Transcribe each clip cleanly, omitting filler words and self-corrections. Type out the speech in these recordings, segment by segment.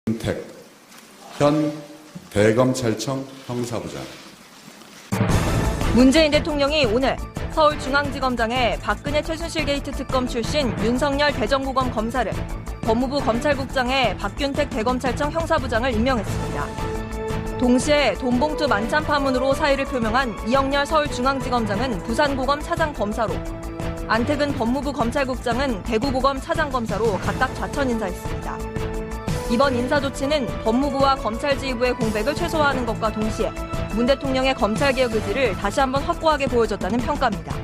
박균택 현 대검찰청 형사부장. 문재인 대통령이 오늘 서울중앙지검장에 박근혜 최순실 게이트 특검 출신 윤석열 대전고검 검사를, 법무부 검찰국장에 박균택 대검찰청 형사부장을 임명했습니다. 동시에 돈봉투 만찬 파문으로 사의를 표명한 이영렬 서울중앙지검장은 부산고검 차장검사로, 안택은 법무부 검찰국장은 대구고검 차장검사로 각각 좌천 인사했습니다. 이번 인사 조치는 법무부와 검찰지휘부의 공백을 최소화하는 것과 동시에 문 대통령의 검찰개혁 의지를 다시 한번 확고하게 보여줬다는 평가입니다.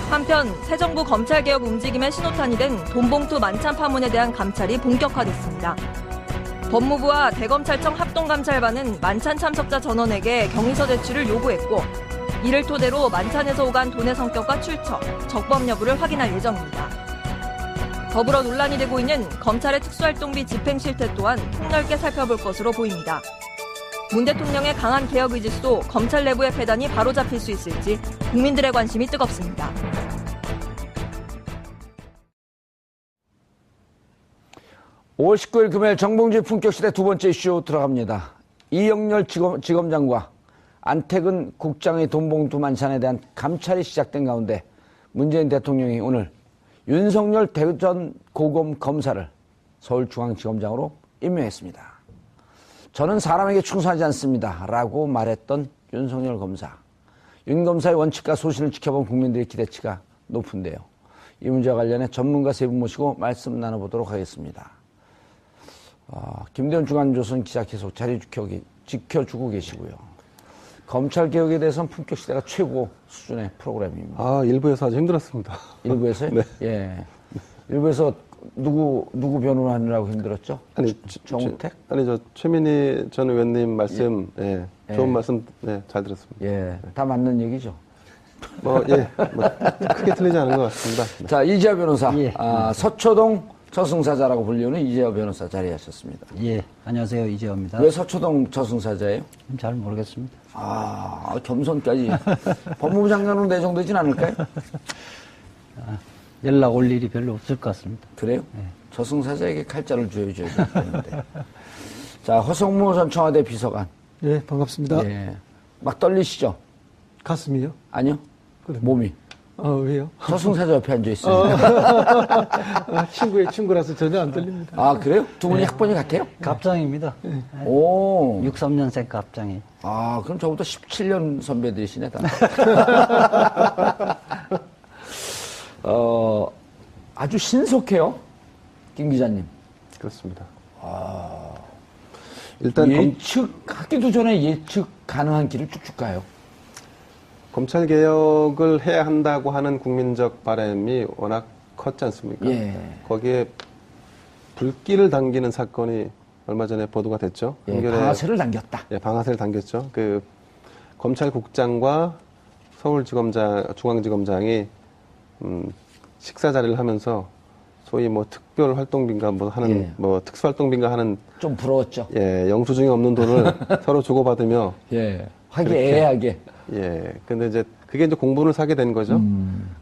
한편 새 정부 검찰개혁 움직임의 신호탄이 된 돈봉투 만찬 파문에 대한 감찰이 본격화됐습니다. 법무부와 대검찰청 합동감찰반은 만찬 참석자 전원에게 경위서 제출을 요구했고, 이를 토대로 만찬에서 오간 돈의 성격과 출처, 적법 여부를 확인할 예정입니다. 더불어 논란이 되고 있는 검찰의 특수활동비 집행 실태 또한 폭넓게 살펴볼 것으로 보입니다. 문 대통령의 강한 개혁 의지도 검찰 내부의 폐단이 바로잡힐 수 있을지 국민들의 관심이 뜨겁습니다. (5월 19일) 금요일 정봉주의 품격시대 두 번째 이슈 들어갑니다. 이영렬 지검장과 안택은 국장의 돈봉투 만찬에 대한 감찰이 시작된 가운데 문재인 대통령이 오늘 윤석열 대전고검 검사를 서울중앙지검장으로 임명했습니다. 저는 사람에게 충성하지 않습니다 라고 말했던 윤석열 검사. 윤 검사의 원칙과 소신을 지켜본 국민들의 기대치가 높은데요. 이 문제와 관련해 전문가 세 분 모시고 말씀 나눠보도록 하겠습니다. 김대현 중앙조선 기자 계속 자리 지켜주고 계시고요. 검찰개혁에 대해서는 품격시대가 최고 수준의 프로그램입니다. 일부에서 아주 힘들었습니다. 일부에서요? 네. 예. 일부에서 누구 변호하느라고 힘들었죠? 정우택? 저 최민희 전 의원님 말씀, 좋은 말씀, 잘 들었습니다. 예. 다 맞는 얘기죠? 크게 틀리지 않은 것 같습니다. 자, 이재화 변호사. 예. 서초동 저승사자라고 불리는 이재화 변호사 자리하셨습니다. 예, 안녕하세요. 이재화입니다. 왜 서초동 저승사자예요? 잘 모르겠습니다. 겸손까지. 법무부 장관으로 내정되진 않을까요? 연락 올 일이 별로 없을 것 같습니다. 그래요? 네. 저승사자에게 칼자를 쥐어줘야 되는데. 자, 허성무 전 청와대 비서관. 예, 반갑습니다. 예. 막 떨리시죠? 가슴이요? 아니요. 그래. 몸이. 왜요? 저승사자 옆에 앉아있어요. 친구의 친구라서 전혀 안 떨립니다. 그래요? 두 분이 학번이 같아요? 갑장입니다. 오. 63년생 갑장이. 그럼 저보다 17년 선배들이시네, 다. 아주 신속해요, 김 기자님. 그렇습니다. 일단 하기도 전에 예측 가능한 길을 쭉쭉 가요. 검찰 개혁을 해야 한다고 하는 국민적 바람이 워낙 컸지 않습니까? 예. 거기에 불길을 당기는 사건이 얼마 전에 보도가 됐죠. 예, 방아쇠를 당겼다. 예, 방아쇠를 당겼죠. 검찰국장과 중앙지검장이 식사 자리를 하면서 소위 특별 활동비인가 특수활동비인가 하는 좀 부러웠죠. 예, 영수증이 없는 돈을 서로 주고받으며 화기애애하게. 근데 그게 공분을 사게 된 거죠.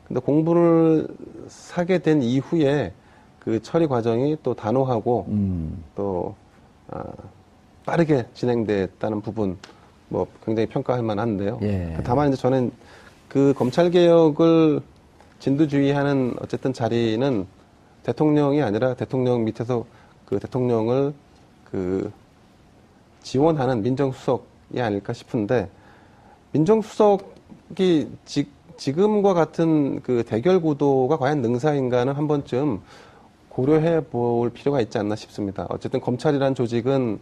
근데 공분을 사게 된 이후에 그 처리 과정이 또 단호하고 또 빠르게 진행됐다는 부분 굉장히 평가할 만한데요. 다만 저는 그 검찰 개혁을 진두지휘하는 어쨌든 자리는 대통령이 아니라 대통령 밑에서 그 대통령을 지원하는 민정수석이 아닐까 싶은데, 민정수석이 지금과 같은 그 대결 구도가 과연 능사인가는 한 번쯤 고려해 볼 필요가 있지 않나 싶습니다. 어쨌든 검찰이란 조직은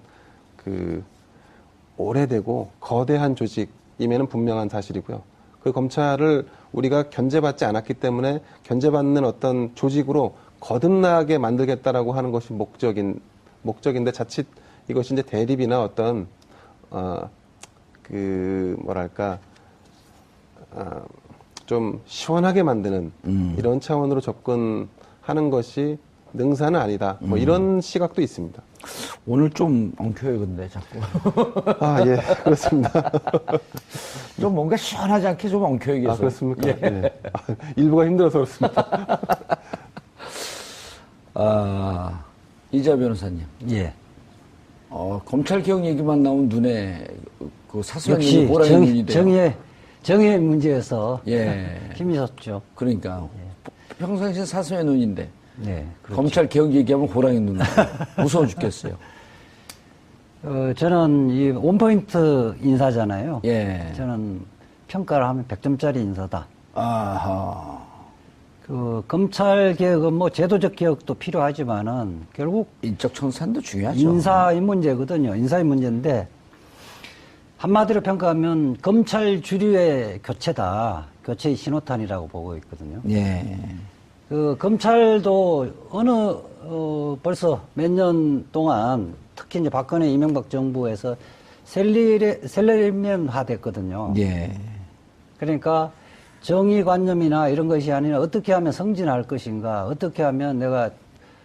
오래되고 거대한 조직임에는 분명한 사실이고요. 그 검찰을 우리가 견제받지 않았기 때문에 견제받는 어떤 조직으로 거듭나게 만들겠다라고 하는 것이 목적인데, 자칫 이것이 이제 대립이나 어떤 좀 시원하게 만드는 이런 차원으로 접근하는 것이 능사는 아니다. 이런 시각도 있습니다. 오늘 좀 엉켜요, 근데 자꾸. 예, 그렇습니다. 좀 뭔가 시원하지 않게 좀 엉켜요, 계속. 그렇습니까? 예. 일부가 힘들어서 그렇습니다. 이재화 변호사님. 예. 검찰 개혁 얘기만 나오면 눈에 그 사소한 역시 눈이 호랑이 눈이 돼요. 정의의 문제에서 예. 힘이 섰죠. 그러니까 평상시에 사소한 눈인데 네, 그렇죠. 검찰 개혁 얘기하면 호랑이 눈 무서워 죽겠어요. 저는 이 원포인트 인사잖아요. 예. 저는 평가를 하면 100점짜리 인사다. 아하. 그 검찰 개혁은 뭐 제도적 개혁도 필요하지만은 결국 인적 청산도 중요하죠. 인사의 문제거든요. 인사의 문제인데 한마디로 평가하면 검찰 주류의 교체다. 교체의 신호탄이라고 보고 있거든요. 예. 그 검찰도 벌써 몇 년 동안 특히 이제 박근혜 이명박 정부에서 셀러리맨화 됐거든요. 예. 그러니까 정의관념이나 이런 것이 아니라 어떻게 하면 승진할 것인가, 어떻게 하면 내가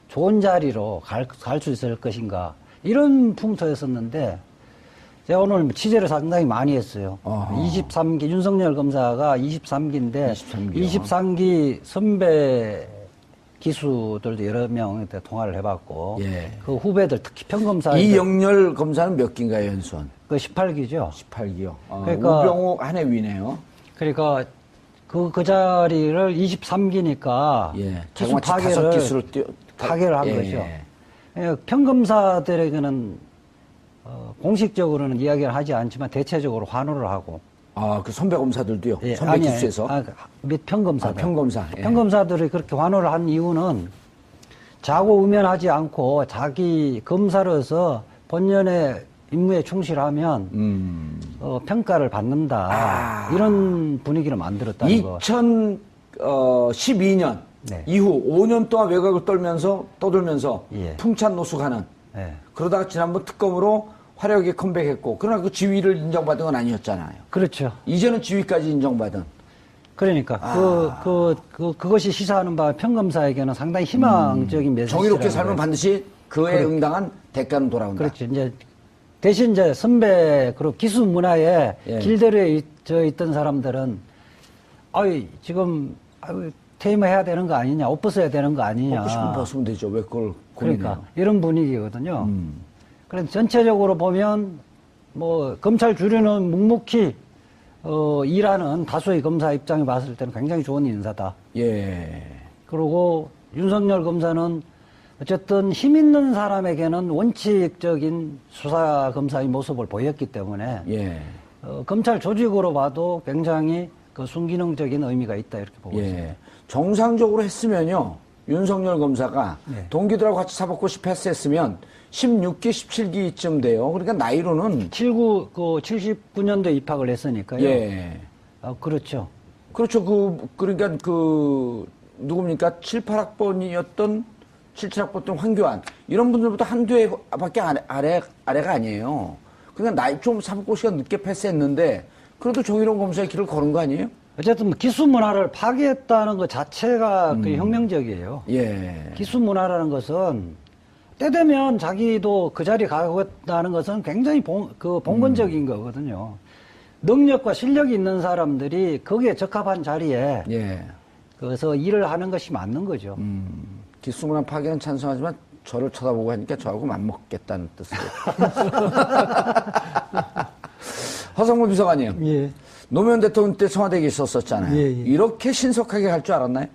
좋은 자리로 갈 수 있을 것인가, 이런 풍토였었는데, 제가 오늘 취재를 상당히 많이 했어요. 23기, 윤석열 검사가 23기인데, 23기 선배 기수들도 여러 명한테 통화를 해봤고, 예. 그 후배들, 특히 평검사. 이영렬 검사는 몇 기인가요, 연수원? 그 18기죠. 18기요. 그러니까- 우병우 한 해 위네요. 그러니까 그 자리를 23기니까 예. 기수 자그마치 5기수를 파괴를 한 예. 거죠. 예, 평검사들에게는 공식적으로는 이야기를 하지 않지만 대체적으로 환호를 하고. 그 선배 검사들도요. 예, 선배 아니, 기수에서. 몇 평검사들. 평검사. 예. 평검사들이 그렇게 환호를 한 이유는 자고우면하지 않고 자기 검사로서 본연의 임무에 충실하면 평가를 받는다. 이런 분위기를 만들었다는 거. 2012년 네. 이후 5년 동안 외곽을 떠돌면서 예. 풍찬 노숙하는. 예. 그러다가 지난번 특검으로 화려하게 컴백했고, 그러나 그 지위를 인정받은 건 아니었잖아요. 그렇죠. 이제는 지위까지 인정받은. 그러니까 그것이 시사하는 바 평검사에게는 상당히 희망적인 메시지라고. 정의롭게 살면 그래요. 반드시 그에 응당한 대가는 돌아온다. 그렇죠. 이제 대신 이제 선배 그리고 기수 문화에 예. 길들여 있던 사람들은 지금 퇴임해야 되는 거 아니냐, 옷 벗어야 되는 거 아니냐. 먹고 싶으면 벗으면 되죠. 왜 그걸 고민해요? 그러니까 이런 분위기거든요. 그래서 전체적으로 보면 뭐 검찰 주류는 묵묵히 일하는 다수의 검사 입장에 봤을 때는 굉장히 좋은 인사다. 예. 그리고 윤석열 검사는 어쨌든 힘 있는 사람에게는 원칙적인 수사 검사의 모습을 보였기 때문에 예. 검찰 조직으로 봐도 굉장히 그 순기능적인 의미가 있다 이렇게 보고 있습니다. 예. 정상적으로 했으면요. 윤석열 검사가 네. 동기들하고 같이 사법고시 패스했으면 16기, 17기쯤 돼요. 그러니까 나이로는 79년도에 입학을 했으니까요. 예. 그렇죠. 그렇죠. 그러니까 누굽니까? 7, 8학번이었던 7, 7학번 때 황교안 이런 분들보다 한두 해밖에 아래가 아니에요. 그러니까 나이 좀 사법고시가 늦게 패스했는데 그래도 정의로운 검사의 길을 걸은 거 아니에요? 어쨌든 기수 문화를 파괴했다는 것 자체가 그 혁명적이에요. 예. 기수 문화라는 것은 때 되면 자기도 그 자리에 가겠다는 것은 굉장히 봉건적인 거거든요. 능력과 실력이 있는 사람들이 거기에 적합한 자리에 예. 그래서 일을 하는 것이 맞는 거죠. 기수문화 파괴는 찬성하지만 저를 쳐다보고 하니까 저하고 맞먹겠다는 뜻으로. 허성무 비서관님. 예. 노무현 대통령 때 청와대에 있었었잖아요. 예, 예. 이렇게 신속하게 갈 줄 알았나요?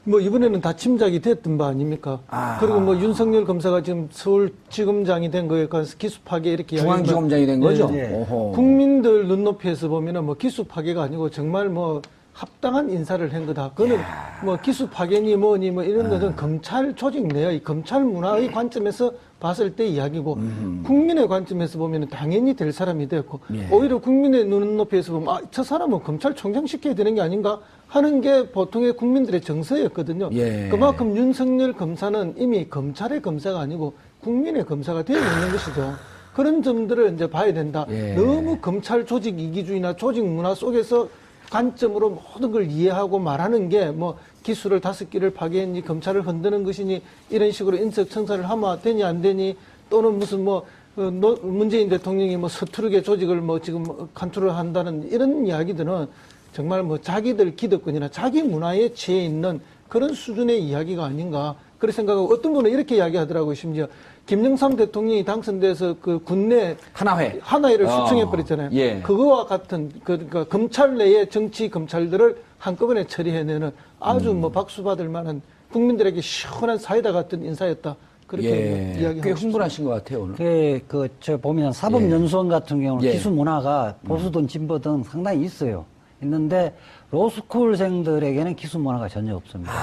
뭐 이번에는 다 침작이 됐던 바 아닙니까? 그리고 뭐 윤석열 검사가 지금 서울지검장이 된 거에 관해서 기수 파괴 이렇게 중앙지검장이 된 거죠? 예. 오호. 국민들 눈높이에서 보면은 뭐 기수 파괴가 아니고 정말 뭐 합당한 인사를 한 거다. 그거는 뭐 기수 파괴니 뭐니 뭐 이런 것은 검찰 조직 내의 검찰 문화의 관점에서 봤을 때 이야기고 국민의 관점에서 보면은 당연히 될 사람이 됐고 예. 오히려 국민의 눈높이에서 보면 저 사람은 검찰총장 시켜야 되는 게 아닌가 하는 게 보통의 국민들의 정서였거든요. 예. 그만큼 윤석열 검사는 이미 검찰의 검사가 아니고 국민의 검사가 되어 있는 것이죠. 그런 점들을 이제 봐야 된다. 예. 너무 검찰 조직 이기주의나 조직 문화 속에서 관점으로 모든 걸 이해하고 말하는 게 뭐 기수를 5기를 파괴했니 검찰을 흔드는 것이니 이런 식으로 인적 청산을 하면 되니 안 되니 또는 무슨 뭐 문재인 대통령이 뭐 서투르게 조직을 뭐 지금 컨트롤 한다는 이런 이야기들은 정말 뭐 자기들 기득권이나 자기 문화에 취해 있는 그런 수준의 이야기가 아닌가 그런 생각하고 어떤 분은 이렇게 이야기하더라고요. 심지어 김영삼 대통령이 당선돼서 그 군내 하나회를 수청해 버렸잖아요. 예. 그거와 같은 그러니까 검찰 내의 정치 검찰들을 한꺼번에 처리해내는 아주 뭐 박수 받을 만한 국민들에게 시원한 사이다 같은 인사였다. 그렇게 예. 이야기하고 꽤 흥분하신 것 같아요 오늘. 저 보면 사법연수원 같은 경우는 예. 기수 문화가 보수든 진보든 상당히 있어요. 있는데 로스쿨생들에게는 기수 문화가 전혀 없습니다.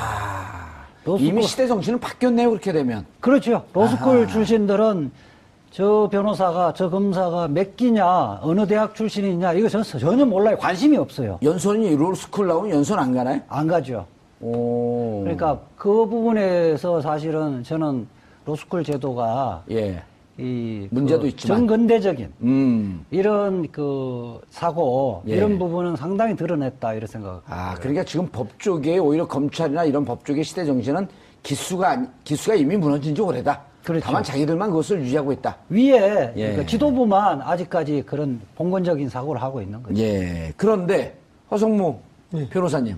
이미 시대 정신은 바뀌었네요 그렇게 되면. 그렇죠. 로스쿨 출신들은 저 변호사가 저 검사가 몇 기냐 어느 대학 출신이냐 이거 전혀 몰라요. 관심이 없어요. 연선이 로스쿨 나오면 연선 안 가나요? 안 가죠. 오. 그러니까 그 부분에서 사실은 저는 로스쿨 제도가 예. 이 문제도 그 있지만. 정근대적인 이런 그 사고 예. 이런 부분은 상당히 드러냈다 이런 생각. 그러니까 지금 법 쪽에 오히려 검찰이나 이런 법 쪽의 시대 정신은 기수가 이미 무너진 지 오래다. 그렇죠. 다만 자기들만 그것을 유지하고 있다. 위에 예. 그러니까 지도부만 아직까지 그런 봉건적인 사고를 하고 있는 거죠. 예. 그런데 허성무 예. 변호사님.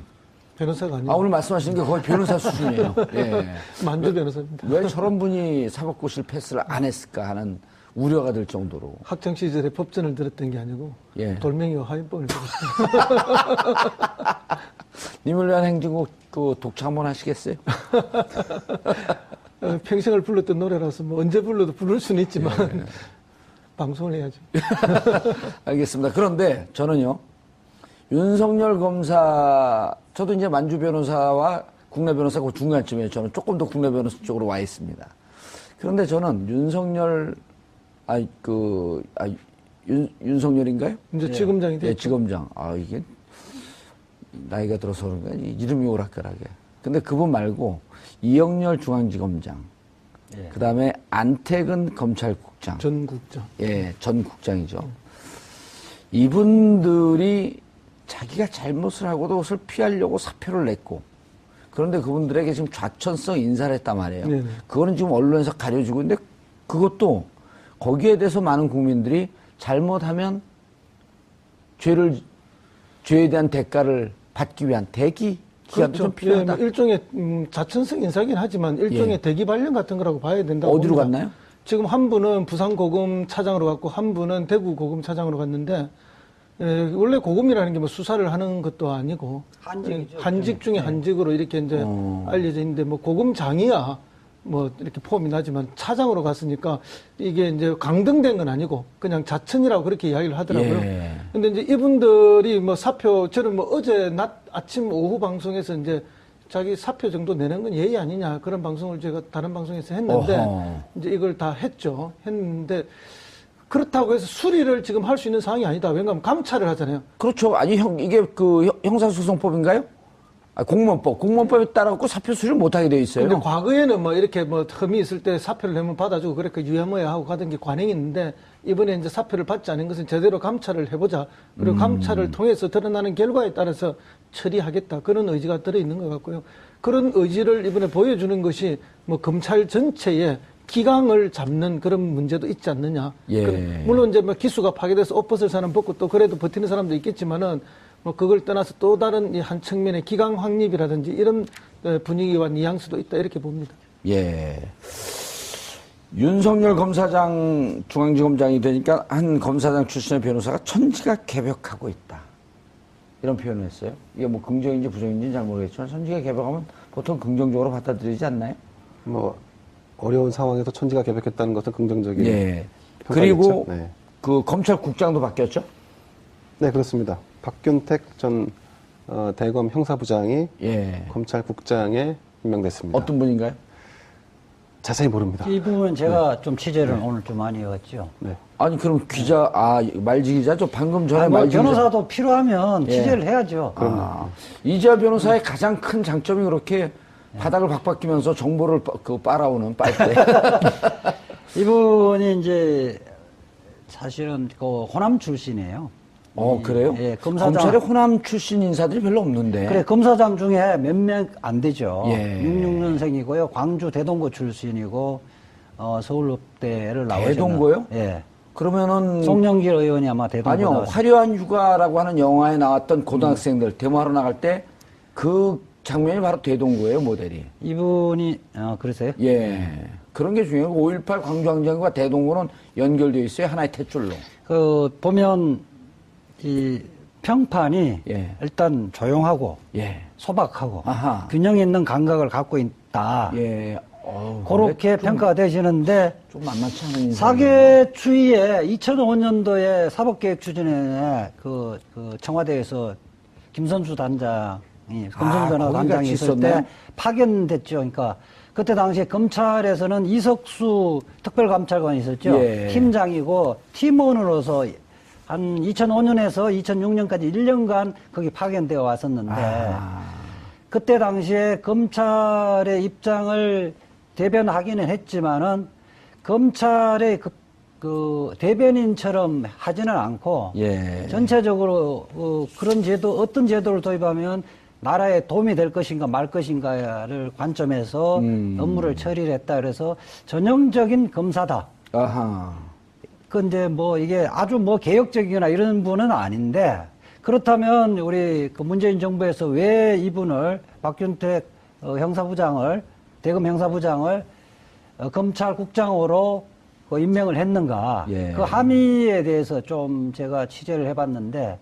변호사가 아니고 오늘 말씀하시는 게 거의 변호사 수준이에요. 예. 만주 변호사입니다. 왜 저런 분이 사법고시를 패스를 안 했을까 하는 우려가 될 정도로. 학창 시절에 법전을 들었던 게 아니고 예. 돌멩이와 화인법을 들었어요. 님을 위한 행진곡 그 독창 한번 하시겠어요? 평생을 불렀던 노래라서 뭐 언제 불러도 부를 수는 있지만 방송을 해야죠. 알겠습니다. 그런데 저는요, 윤석열 검사, 저도 이제 만주 변호사와 국내 변호사 그 중간쯤에 저는 조금 더 국내 변호사 쪽으로 와 있습니다. 그런데 저는 윤석열인가요? 이제 지검장이 됐죠. 예, 지검장. 이게 나이가 들어서 그런가 이름이 오락가락해. 근데 그분 말고 이영렬 중앙지검장, 그 다음에 안태근 검찰국장, 전 국장. 예, 전 국장이죠. 이분들이 자기가 잘못을 하고도 그것을 피하려고 사표를 냈고, 그런데 그분들에게 지금 좌천성 인사를 했단 말이에요. 네네. 그거는 지금 언론에서 가려지고 있는데 그것도 거기에 대해서 많은 국민들이 잘못하면 죄에 대한 대가를 받기 위한 대기 기간도 좀 필요하다. 예, 뭐 일종의 자천성 인사긴 하지만 일종의 예. 대기 발령 같은 거라고 봐야 된다고 어디로 봅니다. 갔나요? 지금 한 분은 부산 고검 차장으로 갔고 한 분은 대구 고검 차장으로 갔는데 원래 고검이라는 게 뭐 수사를 하는 것도 아니고 한직이죠. 한직 중에 한직으로 이렇게 이제 알려져 있는데 뭐 고검장이야 뭐 이렇게 폼이 나지만 차장으로 갔으니까 이게 이제 강등된 건 아니고 그냥 자천이라고 그렇게 이야기를 하더라고요. 예. 근데 이제 이분들이 뭐 사표 저는 뭐 어제 낮 아침 오후 방송에서 이제 자기 사표 정도 내는 건 예의 아니냐 그런 방송을 제가 다른 방송에서 했는데 어허. 이제 이걸 다 했는데 그렇다고 해서 수리를 지금 할 수 있는 상황이 아니다. 왜냐하면 감찰을 하잖아요. 그렇죠. 아니, 이게 그 형사소송법인가요? 공무원법에 따라갖고 사표 수리를 못하게 돼 있어요. 근데 과거에는 뭐 이렇게 뭐 흠이 있을 때 사표를 내면 받아주고 그렇게 유야무야 하고 가던 게 관행이 있는데 이번에 이제 사표를 받지 않은 것은 제대로 감찰을 해보자. 그리고 감찰을 통해서 드러나는 결과에 따라서 처리하겠다. 그런 의지가 들어있는 것 같고요. 그런 의지를 이번에 보여주는 것이 뭐 검찰 전체에 기강을 잡는 그런 문제도 있지 않느냐. 예. 물론 이제 뭐 기수가 파괴돼서 옷 벗을 사람 벗고 또 그래도 버티는 사람도 있겠지만은 뭐 그걸 떠나서 또 다른 이 한 측면의 기강 확립이라든지 이런 분위기와 뉘앙스도 있다 이렇게 봅니다. 예. 윤석열 검사장 중앙지검장이 되니까 한 검사장 출신의 변호사가 천지가 개벽하고 있다. 이런 표현을 했어요. 이게 뭐 긍정인지 부정인지는 잘 모르겠지만 천지가 개벽하면 보통 긍정적으로 받아들이지 않나요? 뭐 어려운 상황에서 천지가 개벽했다는 것은 긍정적인. 예. 평가겠죠. 그리고 네. 그 검찰국장도 바뀌었죠? 네, 그렇습니다. 박균택 전 대검 형사부장이 예. 검찰국장에 임명됐습니다. 어떤 분인가요? 자세히 모릅니다. 이 부분은 제가 좀 취재를 오늘 좀 많이 해왔죠. 네. 아니 그럼 기자 말지 기자죠? 방금 전에 뭐 말지 변호사도 필요하면 예. 취재를 해야죠. 이재하 변호사의 가장 큰 장점이 그렇게 바닥을 박박히면서 정보를 빨아오는 빨대. 이분이 이제 사실은 그 호남 출신이에요. 그래요? 예, 검사장. 검찰에 호남 출신 인사들이 별로 없는데. 그래, 검사장 중에 몇 명 안 되죠. 예. 66년생이고요. 광주 대동고 출신이고, 서울대를 나오셨나. 대동고요? 예. 그러면은 송영길 의원이 아마 대동고 아니요, 나왔어요. 화려한 휴가라고 하는 영화에 나왔던 고등학생들 데모하러 나갈 때 그 장면이 바로 대동고예요, 모델이. 이분이, 그러세요? 예. 그런 게 중요해요. 5.18 광주항쟁과 대동구는 연결되어 있어요. 하나의 탯줄로. 보면 이 평판이 예. 일단 조용하고 예. 소박하고 아하. 균형 있는 감각을 갖고 있다. 예. 그렇게 평가가 되시는데 좀 만만치 않은 인상이네요. 사계추위에 2005년도에 사법개혁추진회 그 청와대에서 김선수 단장이 김선수 거기 단장이 같이 있을 때 있었네. 파견됐죠. 그러니까 그때 당시에 검찰에서는 이석수 특별감찰관이 있었죠. 예. 팀장이고 팀원으로서 한 2005년에서 2006년까지 1년간 거기 파견되어 왔었는데 그때 당시에 검찰의 입장을 대변하기는 했지만은 검찰의 그 대변인처럼 하지는 않고 예. 전체적으로 그런 제도 어떤 제도를 도입하면 나라에 도움이 될 것인가 말 것인가를 관점에서 업무를 처리를 했다. 그래서 전형적인 검사다. 아하. 근데 뭐 이게 아주 뭐 개혁적이거나 이런 분은 아닌데 그렇다면 우리 그 문재인 정부에서 왜 이분을 박균택 형사부장을 대검 형사부장을 검찰국장으로 임명을 했는가? 예. 그 함의에 대해서 좀 제가 취재를 해봤는데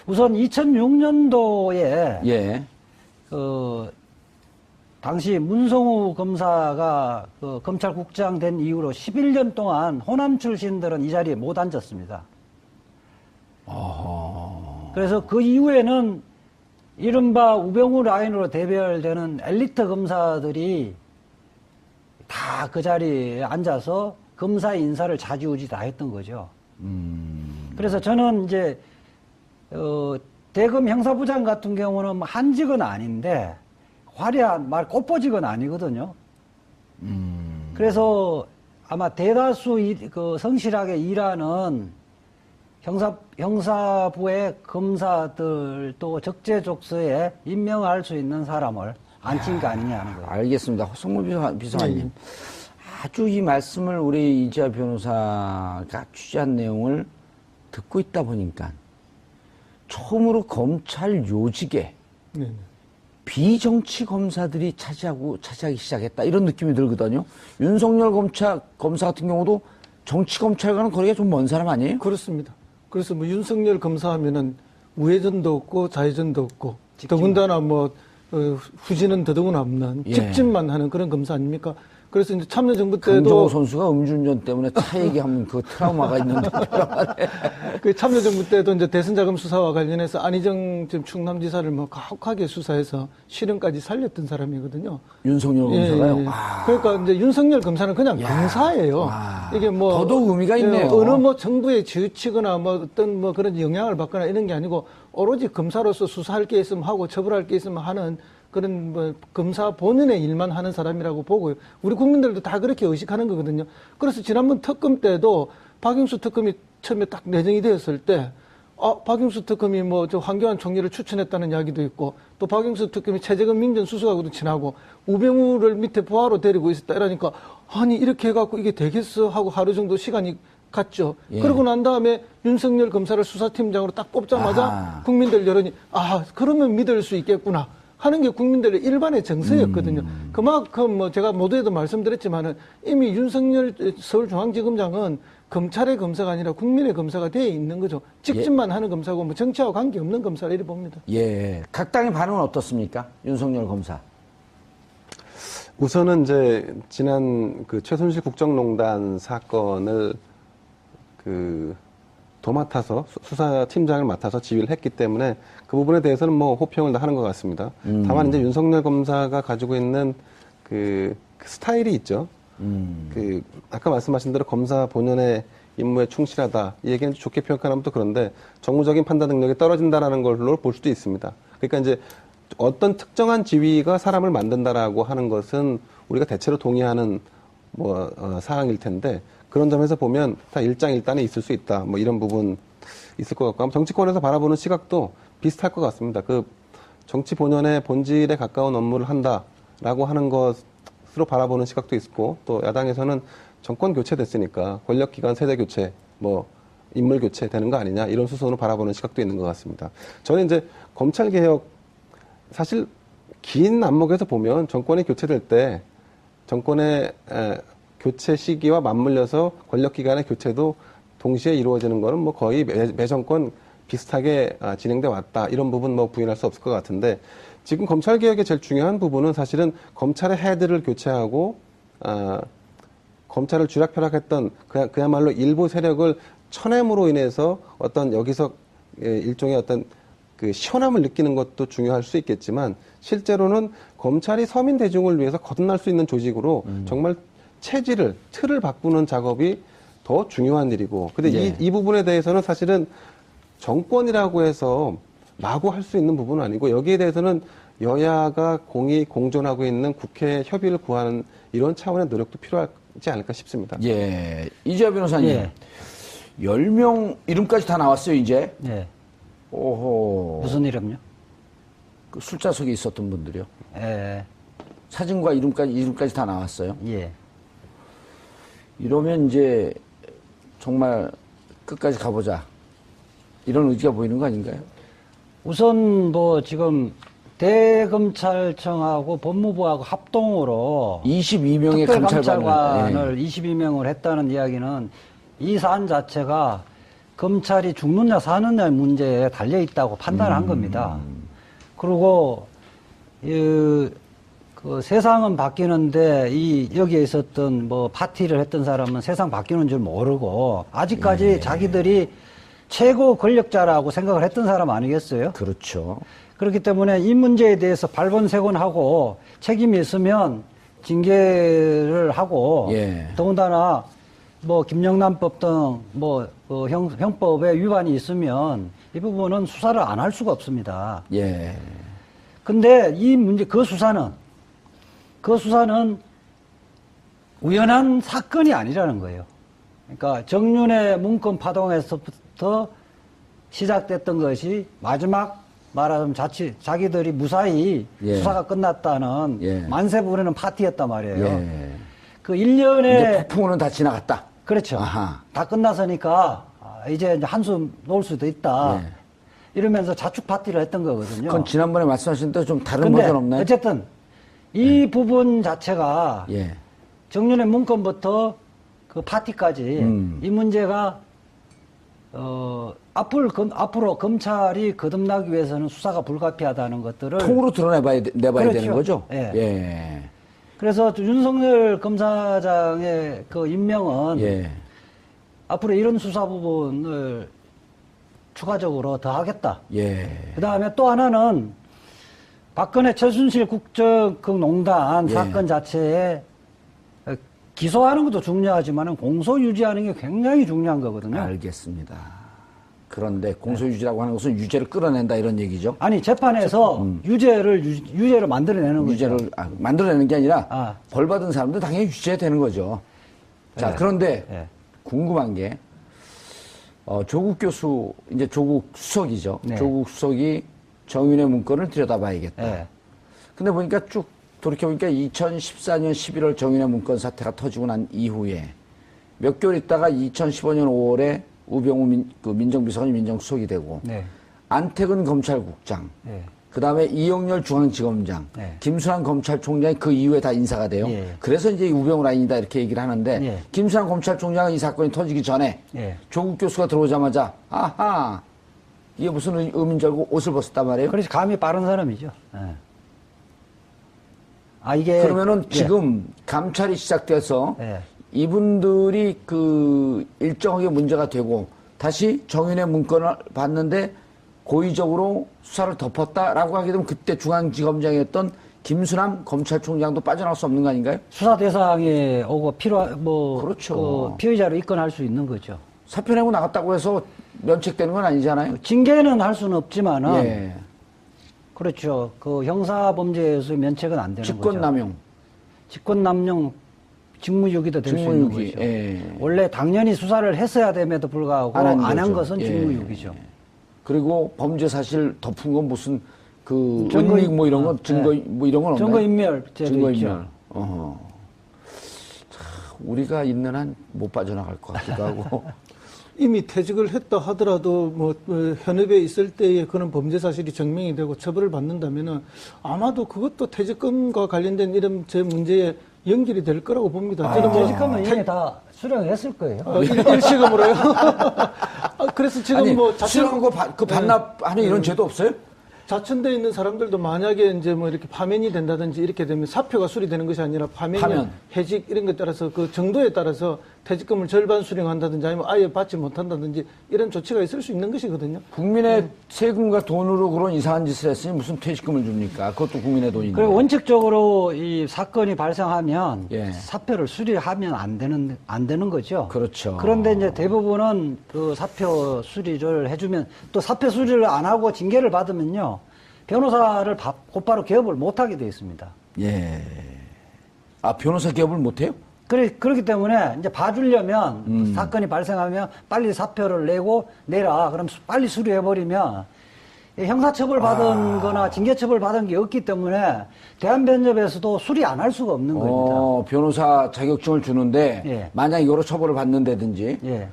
우선 2006년도에 예. 당시 문성우 검사가 검찰국장 된 이후로 11년 동안 호남 출신들은 이 자리에 못 앉았습니다. 그래서 그 이후에는 이른바 우병우 라인으로 대별되는 엘리트 검사들이 다 그 자리에 앉아서 검사 인사를 좌지우지 다 했던 거죠. 그래서 저는 이제 대검 형사부장 같은 경우는 한직은 아닌데 화려한 말 꽃보직은 아니거든요. 그래서 아마 대다수 그 성실하게 일하는 형사부의 검사들도 적재적소에 임명할 수 있는 사람을 앉힌 거 아니냐 하는 거예요. 알겠습니다. 허성무 비서관님. 아주 이 말씀을 우리 이지아 변호사가 취재한 내용을 듣고 있다 보니까 처음으로 검찰 요직에 네. 비정치 검사들이 차지하기 시작했다. 이런 느낌이 들거든요. 윤석열 검사 같은 경우도 정치 검찰과는 거리가 좀 먼 사람 아니에요? 그렇습니다. 그래서 뭐 윤석열 검사하면은 우회전도 없고 좌회전도 없고 더군다나 뭐 후진은 더더구나 없는 예. 직진만 하는 그런 검사 아닙니까? 그래서 이제 참여정부 때도 강정호 선수가 음주운전 때문에 차 얘기하면 그 트라우마가 있는데. 그 참여정부 때도 이제 대선자금 수사와 관련해서 안희정 지금 충남지사를 뭐 가혹하게 수사해서 실형까지 살렸던 사람이거든요. 윤석열 검사가요? 예. 그러니까 이제 윤석열 검사는 그냥 검사예요. 이게 뭐 더더욱 의미가 있네요. 어느 뭐 정부에 지우치거나 뭐 어떤 뭐 그런 영향을 받거나 이런 게 아니고 오로지 검사로서 수사할 게 있으면 하고 처벌할 게 있으면 하는 그런 뭐 검사 본인의 일만 하는 사람이라고 보고요. 우리 국민들도 다 그렇게 의식하는 거거든요. 그래서 지난번 특검 때도 박영수 특검이 처음에 딱 내정이 되었을 때 박영수 특검이 뭐 저 황교안 총리를 추천했다는 이야기도 있고 또 박영수 특검이 최재근 민정수석하고도 친하고 우병우를 밑에 부하로 데리고 있었다 이러니까 아니 이렇게 해갖고 이게 되겠어 하고 하루 정도 시간이 갔죠. 예. 그러고 난 다음에 윤석열 검사를 수사팀장으로 딱 뽑자마자 아하. 국민들 여론이 그러면 믿을 수 있겠구나 하는 게 국민들의 일반의 정서였거든요. 그만큼 뭐 제가 모두에도 말씀드렸지만은 이미 윤석열 서울중앙지검장은 검찰의 검사가 아니라 국민의 검사가 되어 있는 거죠. 직진만 하는 검사고 뭐 정치하고 관계없는 검사를 이렇게 봅니다. 예. 각 당의 반응은 어떻습니까? 윤석열 검사. 우선은 이제 지난 그 최순실 국정농단 사건을 도맡아서 수사팀장을 맡아서 지휘를 했기 때문에 그 부분에 대해서는 뭐 호평을 다 하는 것 같습니다. 다만 이제 윤석열 검사가 가지고 있는 그 스타일이 있죠. 아까 말씀하신 대로 검사 본연의 임무에 충실하다. 이 얘기는 좋게 평가하면 또 그런데 정무적인 판단 능력이 떨어진다라는 걸로 볼 수도 있습니다. 그러니까 이제 어떤 특정한 지위가 사람을 만든다라고 하는 것은 우리가 대체로 동의하는 사항일 텐데 그런 점에서 보면 다 일장일단에 있을 수 있다. 뭐 이런 부분 있을 것 같고 정치권에서 바라보는 시각도 비슷할 것 같습니다. 그 정치 본연의 본질에 가까운 업무를 한다라고 하는 것으로 바라보는 시각도 있고 또 야당에서는 정권 교체됐으니까 권력기관 세대 교체, 인물 교체 되는 거 아니냐 이런 수순으로 바라보는 시각도 있는 것 같습니다. 저는 이제 검찰개혁 사실 긴 안목에서 보면 정권이 교체될 때 정권의 교체 시기와 맞물려서 권력기관의 교체도 동시에 이루어지는 거는 뭐 거의 매 정권 비슷하게 진행돼 왔다. 이런 부분 뭐 부인할 수 없을 것 같은데 지금 검찰 개혁의 제일 중요한 부분은 사실은 검찰의 헤드를 교체하고 검찰을 쥐락펴락했던 그야말로 일부 세력을 쳐냄으로 인해서 어떤 여기서 일종의 어떤 그 시원함을 느끼는 것도 중요할 수 있겠지만 실제로는 검찰이 서민 대중을 위해서 거듭날 수 있는 조직으로 정말 체질을 틀을 바꾸는 작업이 더 중요한 일이고 근데 예. 이 부분에 대해서는 사실은 정권이라고 해서 마구 할 수 있는 부분은 아니고 여기에 대해서는 여야가 공존하고 있는 국회 협의를 구하는 이런 차원의 노력도 필요하지 않을까 싶습니다. 예. 이재화 변호사님. 예. 10명 이름까지 다 나왔어요, 이제. 예. 오호. 무슨 이름요? 그 술자석에 있었던 분들이요. 예. 사진과 이름까지 다 나왔어요. 예. 이러면 이제 정말 끝까지 가보자. 이런 의지가 보이는 거 아닌가요? 우선 뭐 지금 대검찰청하고 법무부하고 합동으로 22명의 특별감찰관을 22명을 했다는 이야기는 이 사안 자체가 검찰이 죽느냐 사느냐의 문제에 달려 있다고 판단한 겁니다. 그리고 그 세상은 바뀌는데 여기에 있었던 뭐 파티를 했던 사람은 세상 바뀌는 줄 모르고 아직까지 자기들이 최고 권력자라고 생각을 했던 사람 아니겠어요? 그렇죠. 그렇기 때문에 이 문제에 대해서 발본색원하고 책임이 있으면 징계를 하고 예. 더군다나 뭐 김영란법 등 뭐 형법에 위반이 있으면 이 부분은 수사를 안 할 수가 없습니다. 예. 근데 이 문제 그 수사는 우연한 사건이 아니라는 거예요. 그러니까 정윤의 문건 파동에서부터 시작됐던 것이 마지막 말하자면 자기들이 무사히 예. 수사가 끝났다는 예. 만세 부르는 파티였단 말이에요. 예. 그 1년에 이제 폭풍우는 다 지나갔다. 그렇죠. 아하. 다 끝났으니까 이제 한숨 놓을 수도 있다. 예. 이러면서 자축 파티를 했던 거거든요. 그건 지난번에 말씀하신 대로 좀 다른 근데 버전 없나요? 어쨌든 이 부분 자체가 예. 정윤의 문건부터 그 파티까지 이 문제가 앞으로 검찰이 거듭나기 위해서는 수사가 불가피하다는 것들을 통으로 드러내봐야 그렇죠. 되는 거죠? 예. 예. 그래서 윤석열 검사장의 그 임명은 예. 앞으로 이런 수사 부분을 추가적으로 더 하겠다. 예. 그 다음에 또 하나는 박근혜 최순실 국정농단 예. 사건 자체에 기소하는 것도 중요하지만 공소 유지하는 게 굉장히 중요한 거거든요. 알겠습니다. 그런데 공소유지라고 하는 것은 유죄를 끌어낸다 이런 얘기죠? 아니 재판에서 유죄를 만들어내는 거죠. 유죄를 만들어내는 게 아니라 아. 벌 받은 사람도 당연히 유죄되는 거죠. 자, 네. 그런데 네. 궁금한 게 조국 교수 이제 조국 수석이죠. 네. 조국 수석이 정윤의 문건을 들여다봐야겠다. 네. 근데 보니까 쭉 돌이켜보니까 2014년 11월 정윤의 문건 사태가 터지고 난 이후에 몇 개월 있다가 2015년 5월에 우병우 민정비서관이 민정수석이 되고 네. 안태근 검찰국장 네. 그 다음에 이영렬 중앙지검장 네. 김순환 검찰총장이 그 이후에 다 인사가 돼요. 예. 그래서 이제 우병우 라인이다 이렇게 얘기를 하는데 예. 김순환 검찰총장은 이 사건이 터지기 전에 예. 조국 교수가 들어오자마자 아하 이게 무슨 의미인지 알고 옷을 벗었단 말이에요. 그래서 감이 빠른 사람이죠. 예. 이게 그러면은 예. 지금 감찰이 시작돼서 예. 이분들이 일정하게 문제가 되고 다시 정윤의 문건을 봤는데 고의적으로 수사를 덮었다라고 하게 되면 그때 중앙지검장이었던 김순남 검찰총장도 빠져나올 수 없는 거 아닌가요? 수사 대상에 오고 그렇죠. 피의자로 입건할 수 있는 거죠. 사표 내고 나갔다고 해서 면책되는 건 아니잖아요. 징계는 할 수는 없지만은 예. 그렇죠. 그 형사 범죄에서 면책은 안 되는 거죠. 직권남용, 직권남용, 직무유기도 될 수 있는 직무유기. 거죠. 예. 원래 당연히 수사를 했어야 됨에도 불구하고 안 안 한 거죠. 것은 예. 직무유기죠. 그리고 범죄 사실 덮은 건 무슨 증거- 은닉 뭐 이런 건 증거 예. 뭐 이런 건 없나요? 증거인멸죄도 증거인멸. 있죠. 어허. 참, 우리가 있는 한 못 빠져나갈 것 같기도 하고. 이미 퇴직을 했다 하더라도 현업에 있을 때에 그런 범죄 사실이 증명이 되고 처벌을 받는다면은 아마도 그것도 퇴직금과 관련된 이런 문제에 연결이 될 거라고 봅니다. 저는 저는 퇴직금은 이미 다 수령했을 거예요. 일시금으로요. 그래서 지금 아니, 뭐 수령한 거 그 반납하는 이런 제도 없어요? 자천돼 있는 사람들도 만약에 이제 뭐 이렇게 파면이 된다든지 이렇게 되면 사표가 수리되는 것이 아니라 파면, 해직 이런 것에 따라서 그 정도에 따라서 퇴직금을 절반 수령한다든지 아니면 아예 받지 못한다든지 이런 조치가 있을 수 있는 것이거든요. 국민의 세금과 돈으로 그런 이상한 짓을 했으니 무슨 퇴직금을 줍니까? 그것도 국민의 돈인데. 그리고 원칙적으로 이 사건이 발생하면 예. 사표를 수리하면 안 되는 거죠. 그렇죠. 그런데 이제 대부분은 그 사표 수리를 해주면 또 사표 수리를 안 하고 징계를 받으면요 변호사를 곧바로 개업을 못 하게 돼 있습니다. 예. 아, 변호사 개업을 못 해요? 그렇기 때문에 이제 봐주려면 사건이 발생하면 빨리 사표를 내라. 그럼 빨리 수리해버리면 형사처벌 받은 거나 징계처벌 받은 게 없기 때문에 대한변협에서도 수리 안 할 수가 없는 겁니다. 변호사 자격증을 주는데 예. 만약 여러 처벌을 받는다든지 예.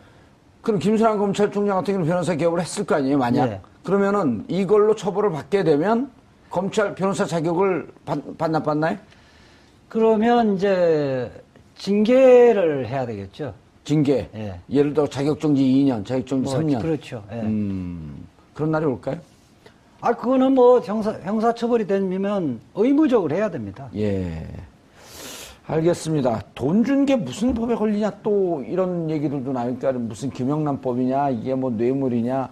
그럼 김수남 검찰총장 같은 경우는 변호사 개업을 했을 거 아니에요, 만약. 예. 그러면은 이걸로 처벌을 받게 되면 변호사 자격을 반납받나요? 그러면 이제 징계를 해야 되겠죠. 징계. 예. 예를 들어 자격정지 2년, 자격정지 3년. 그렇죠. 예. 그런 날이 올까요? 그거는 뭐 형사처벌이 되면 의무적으로 해야 됩니다. 예. 알겠습니다. 돈 준 게 무슨 법에 걸리냐 또 이런 얘기들도 나오니까 무슨 김영란법이냐 이게 뭐 뇌물이냐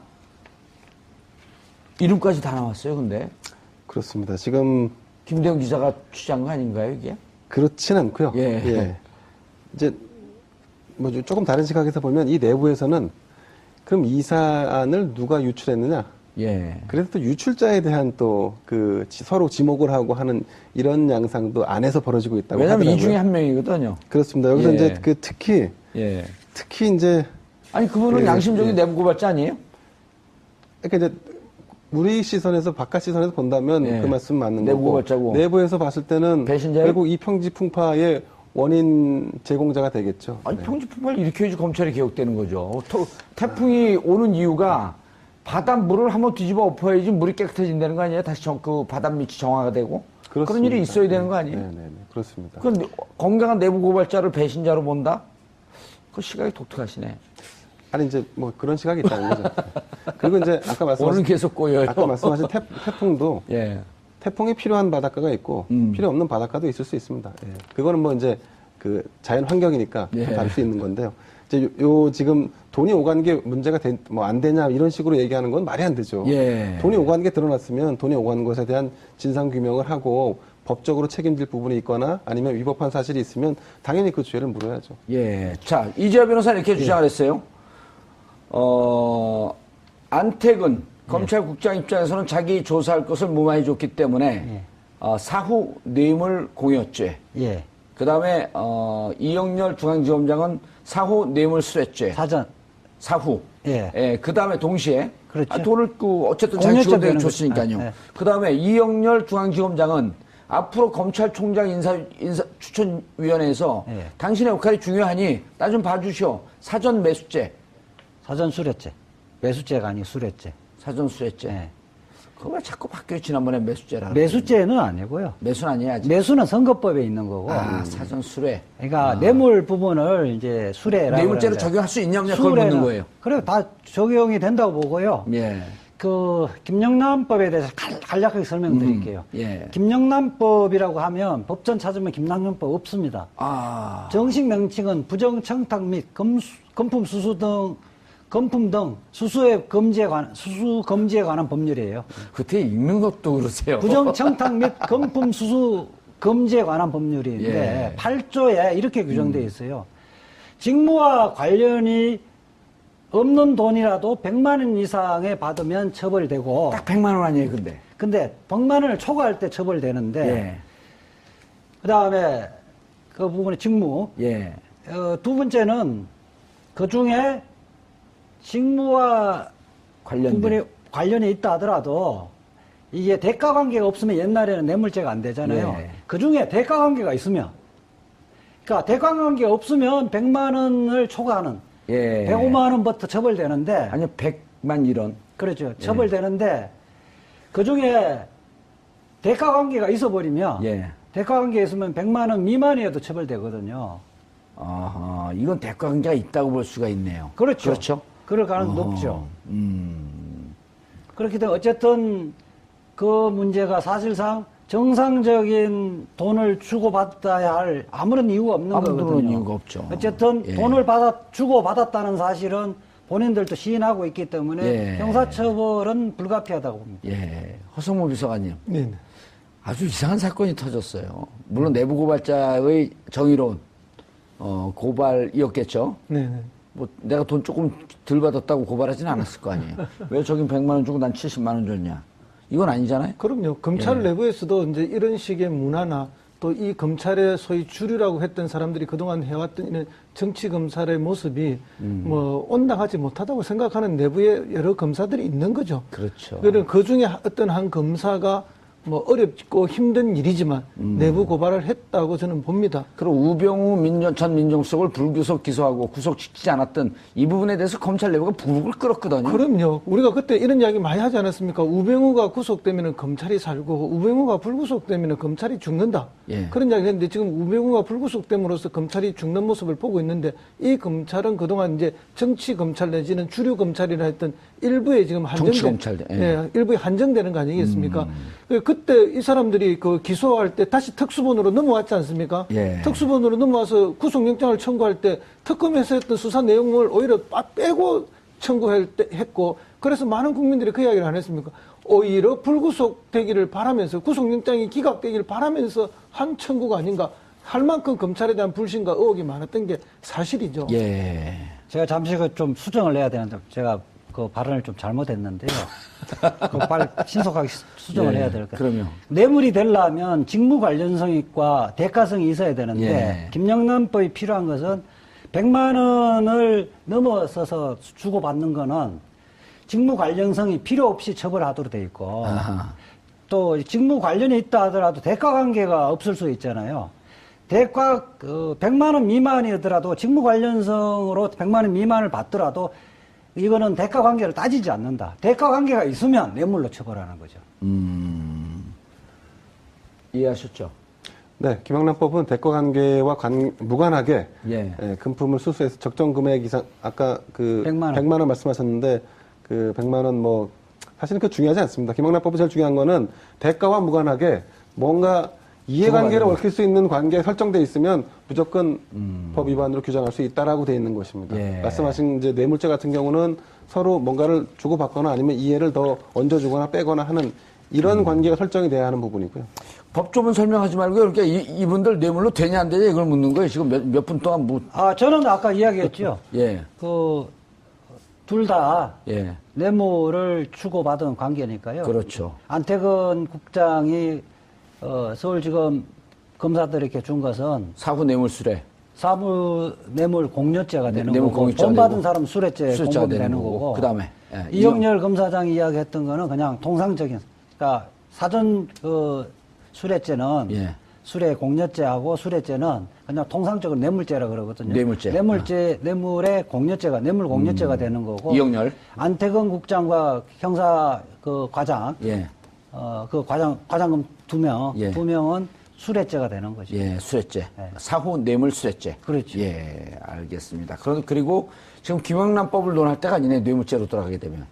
이름까지 다 나왔어요. 근데 그렇습니다. 지금 김대영 기자가 취재한 거 아닌가요, 이게? 그렇진 않고요. 예. 이제 뭐 조금 다른 시각에서 보면 이 내부에서는 그럼 이 사안을 누가 유출했느냐? 예. 그래서 또 유출자에 대한 또 그 서로 지목을 하고 하는 이런 양상도 안에서 벌어지고 있다고 왜냐면 하더라고요. 이 중에 한 명이거든요. 그렇습니다. 여기서 예. 이제 그 특히 이제 아니 그분은 예, 양심적인 예. 내부 고발자 아니에요? 그러니까 이제 우리 시선에서 바깥 시선에서 본다면 예. 그 말씀 맞는 내부 거고 고발자고. 내부에서 봤을 때는 배신자예요? 결국 이 평지 풍파의 원인 제공자가 되겠죠. 아니 네. 평지풍파를 일으켜야지 검찰이 개혁되는 거죠. 태풍이 오는 이유가 바닷물을 한번 뒤집어 엎어야지 물이 깨끗해진다는 거 아니에요? 다시 그 바닷밑이 정화가 되고 그런 그렇습니다. 일이 있어야 되는 거 아니에요? 네, 그렇습니다. 그건 건강한 내부 고발자를 배신자로 본다? 그 시각이 독특하시네. 아니 이제 뭐 그런 시각이 있다는 거죠. 그리고 이제 아까 오늘 말씀하신 계속 꼬여요. 아까 말씀하신 태풍도 예. 태풍이 필요한 바닷가가 있고 필요 없는 바닷가도 있을 수 있습니다. 예. 그거는 뭐 이제 그 자연 환경이니까 예. 다를 수 있는 건데요. 이제 지금 돈이 오가는 게 문제가 뭐 안 되냐 이런 식으로 얘기하는 건 말이 안 되죠. 예. 돈이 오가는 게 드러났으면 돈이 오가는 것에 대한 진상 규명을 하고 법적으로 책임질 부분이 있거나 아니면 위법한 사실이 있으면 당연히 그 죄를 물어야죠. 예. 자, 이재화 변호사는 이렇게 주장을 했어요. 안택은 검찰국장 입장에서는 자기 조사할 것을 무마해 줬기 때문에 사후 뇌물 공여죄. 예. 그 다음에 이영렬 중앙지검장은 사후 뇌물수뢰죄. 사후. 예. 그 다음에 동시에 그렇죠. 돈을 어쨌든 공여죄 장치로 되는 줬으니까요. 거죠. 예. 그 다음에 이영렬 중앙지검장은 앞으로 검찰총장 인사 추천위원회에서 예. 당신의 역할이 중요하니 나 좀 봐주시오. 사전 매수죄. 사전 수뢰죄. 매수죄가 아니고 수뢰죄. 사전 수뢰죄. 예. 그거 왜 자꾸 바뀌어요? 지난번에 매수죄라. 매수죄는 아니고요. 매수는 아니야, 아직. 매수는 선거법에 있는 거고. 사전 수뢰. 그러니까 뇌물 부분을 이제 수뢰라고. 뇌물죄로 그러는데 적용할 수 있냐, 없냐, 그걸 묻는 수뢰는 거예요. 그래, 다 적용이 된다고 보고요. 예. 그 김영란법에 대해서 간략하게 설명드릴게요. 예. 김영란법이라고 하면 법전 찾으면 김영란법 없습니다. 정식 명칭은 부정청탁 및 금품 등 수수 금지에 관한 법률이에요. 그때 읽는 것도 그러세요. 부정청탁 및 금품 수수 금지에 관한 법률인데 예. 8조에 이렇게 규정되어 있어요. 직무와 관련이 없는 돈이라도 100만 원 이상에 받으면 처벌되고 딱 100만 원 아니에요, 근데 100만 원을 초과할 때 처벌되는데 예. 그다음에 그 부분의 직무 예. 두 번째는 그 중에 직무와 부분이 관련이 있다 하더라도 이게 대가 관계가 없으면 옛날에는 뇌물죄가 안 되잖아요. 예. 그 중에 대가 관계가 있으면 그러니까 대가 관계가 없으면 100만 원을 초과하는 예. 105만 원부터 처벌되는데 아니요, 100만 1원. 그렇죠. 처벌되는데 그 중에 대가 관계가 있어 버리면 예. 대가 관계에 있으면 100만 원 미만이어도 처벌되거든요. 아하, 이건 대가 관계가 있다고 볼 수가 있네요. 그렇죠. 그렇죠. 그럴 가능성이 높죠. 그렇기 때문에 어쨌든 그 문제가 사실상 정상적인 돈을 주고받아야 할 아무런 이유가 없는 아무런 거거든요. 이유가 없죠. 어쨌든 예. 돈을 주고받았다는 사실은 본인들도 시인하고 있기 때문에 예. 형사처벌은 불가피하다고 봅니다. 예. 허성무 비서관님. 네네. 아주 이상한 사건이 터졌어요. 물론 내부 고발자의 정의로운 고발이었겠죠. 네네. 뭐 내가 돈 조금 덜 받았다고 고발하지는 않았을 거 아니에요. 왜 저긴 100만 원 주고 난 70만 원 줬냐. 이건 아니잖아요. 그럼요. 검찰 예. 내부에서도 이제 이런 식의 문화나 또 이 검찰의 소위 주류라고 했던 사람들이 그동안 해왔던 이런 정치 검찰의 모습이 뭐 온당하지 못하다고 생각하는 내부에 여러 검사들이 있는 거죠. 그렇죠. 그런 그 중에 어떤 한 검사가 뭐 어렵고 힘든 일이지만 내부 고발을 했다고 저는 봅니다. 그리고 우병우 전 민정수석을 불구속 기소하고 구속시키지 않았던 이 부분에 대해서 검찰 내부가 부글부글 끓었거든요. 그럼요. 우리가 그때 이런 이야기 많이 하지 않았습니까? 우병우가 구속되면 검찰이 살고 우병우가 불구속되면 검찰이 죽는다. 예. 그런 이야기 했는데 지금 우병우가 불구속됨으로써 검찰이 죽는 모습을 보고 있는데 이 검찰은 그동안 이제 정치 검찰 내지는 주류 검찰이라 했던 일부에 지금 정치 검찰, 예. 예, 일부에 한정되는 거 아니겠습니까? 그때 이 사람들이 그 기소할 때 다시 특수본으로 넘어왔지 않습니까? 예. 특수본으로 넘어와서 구속영장을 청구할 때 특검에서 했던 수사 내용을 오히려 빼고 청구했고 그래서 많은 국민들이 그 이야기를 안 했습니까? 오히려 불구속되기를 바라면서 구속영장이 기각되기를 바라면서 한 청구가 아닌가 할 만큼 검찰에 대한 불신과 의혹이 많았던 게 사실이죠. 예. 제가 잠시 좀 수정을 해야 되는데 제가 그 발언을 좀 잘못했는데요. 빨리 신속하게 수정을 예, 해야 될 것 같아요. 그럼요. 뇌물이 되려면 직무 관련성과 대가성이 있어야 되는데 예. 김영란법이 필요한 것은 100만 원을 넘어서서 주고받는 거는 직무 관련성이 필요 없이 처벌하도록 돼 있고 아하. 또 직무 관련이 있다 하더라도 대가 관계가 없을 수 있잖아요. 100만 원 미만이더라도 직무 관련성으로 100만 원 미만을 받더라도 이거는 대가 관계를 따지지 않는다. 대가 관계가 있으면 뇌물로 처벌하는 거죠. 이해하셨죠? 네, 김영란법은 대가 관계와 무관하게 예. 금품을 수수해서 적정 금액 이상 아까 그 100만 원 말씀하셨는데 그 100만 원 뭐 사실은 그 중요하지 않습니다. 김영란법은 제일 중요한 거는 대가와 무관하게 뭔가 이해관계를 얽힐 수 있는 관계에 설정돼 있으면 무조건 법 위반으로 규정할 수 있다라고 돼 있는 것입니다. 예. 말씀하신 이제 뇌물죄 같은 경우는 서로 뭔가를 주고받거나 아니면 이해를 더 얹어주거나 빼거나 하는 이런 관계가 설정이 돼야 하는 부분이고요. 법조문 설명하지 말고 그러니까 이분들 뇌물로 되냐 안 되냐 이걸 묻는 거예요. 지금 몇 분 동안 저는 아까 이야기했죠. 예. 둘 다 예. 뇌물을 주고받은 관계니까요. 그렇죠. 안태근 국장이 서울지검 검사들에게 준 것은 사후 뇌물 수뢰. 사무 뇌물 공여죄가 되는 뇌물 거고 공여죄가 돈 받은 되고, 사람 수뢰죄 수뢰죄가 공범이 되는 거고 그다음에 예, 이영렬 검사장이 이야기했던 거는 그냥 통상적인 그러니까 사전 수뢰죄는 예. 수뢰 공여죄하고 수뢰죄는 그냥 통상적으로 뇌물죄라 그러거든요. 뇌물죄. 뇌물의 공여죄가 뇌물 공여죄가 되는 거고 이영렬. 안태근 국장과 형사 그 과장 예. 그 과장금 두 예. 명은 수뢰죄가 되는 거죠. 예, 수뢰죄. 네. 사후 뇌물 수뢰죄. 그렇죠. 예, 알겠습니다. 그리고 지금 김영란법을 논할 때가 아니네, 뇌물죄로 돌아가게 되면.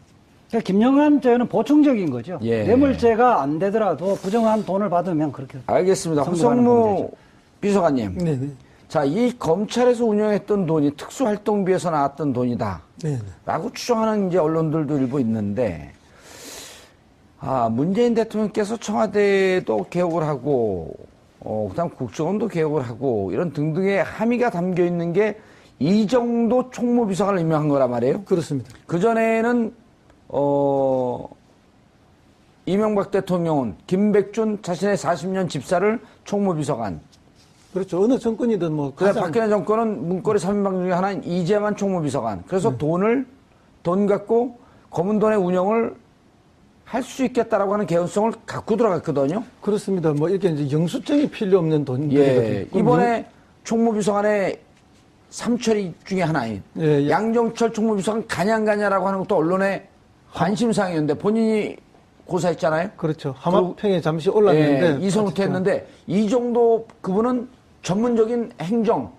그러니까 김영란죄는 보충적인 거죠. 예. 뇌물죄가 안 되더라도 부정한 돈을 받으면 그렇게. 알겠습니다. 성공하는 허성무 범죄죠. 비서관님. 네네. 자, 이 검찰에서 운영했던 돈이 특수활동비에서 나왔던 돈이다. 네네. 라고 추정하는 이제 언론들도 일부 있는데, 문재인 대통령께서 청와대도 개혁을 하고, 그 다음 국정원도 개혁을 하고, 이런 등등의 함의가 담겨 있는 게 이정도 총무비서관을 임명한 거란 말이에요. 그렇습니다. 그전에는, 이명박 대통령은 김백준 자신의 40년 집사를 총무비서관, 그렇죠. 어느 정권이든 뭐 그다음 가장 박근혜 정권은 문고리 3인방 중에 하나인 이재만 총무비서관. 그래서 돈 갖고 검은 돈의 운영을 할 수 있겠다라고 하는 개연성을 갖고 들어갔거든요. 그렇습니다. 뭐 이렇게 이제 영수증이 필요 없는 돈들이거든요. 예. 이번에 총무비서관의 삼철이 중에 하나인 양정철 총무비서관 가냐라고 하는 것도 언론의 관심사항이었는데 본인이 고사했잖아요. 그렇죠. 하마평에 잠시 올랐는데 예, 이선후퇴 했는데 이 정도 그분은 전문적인 행정,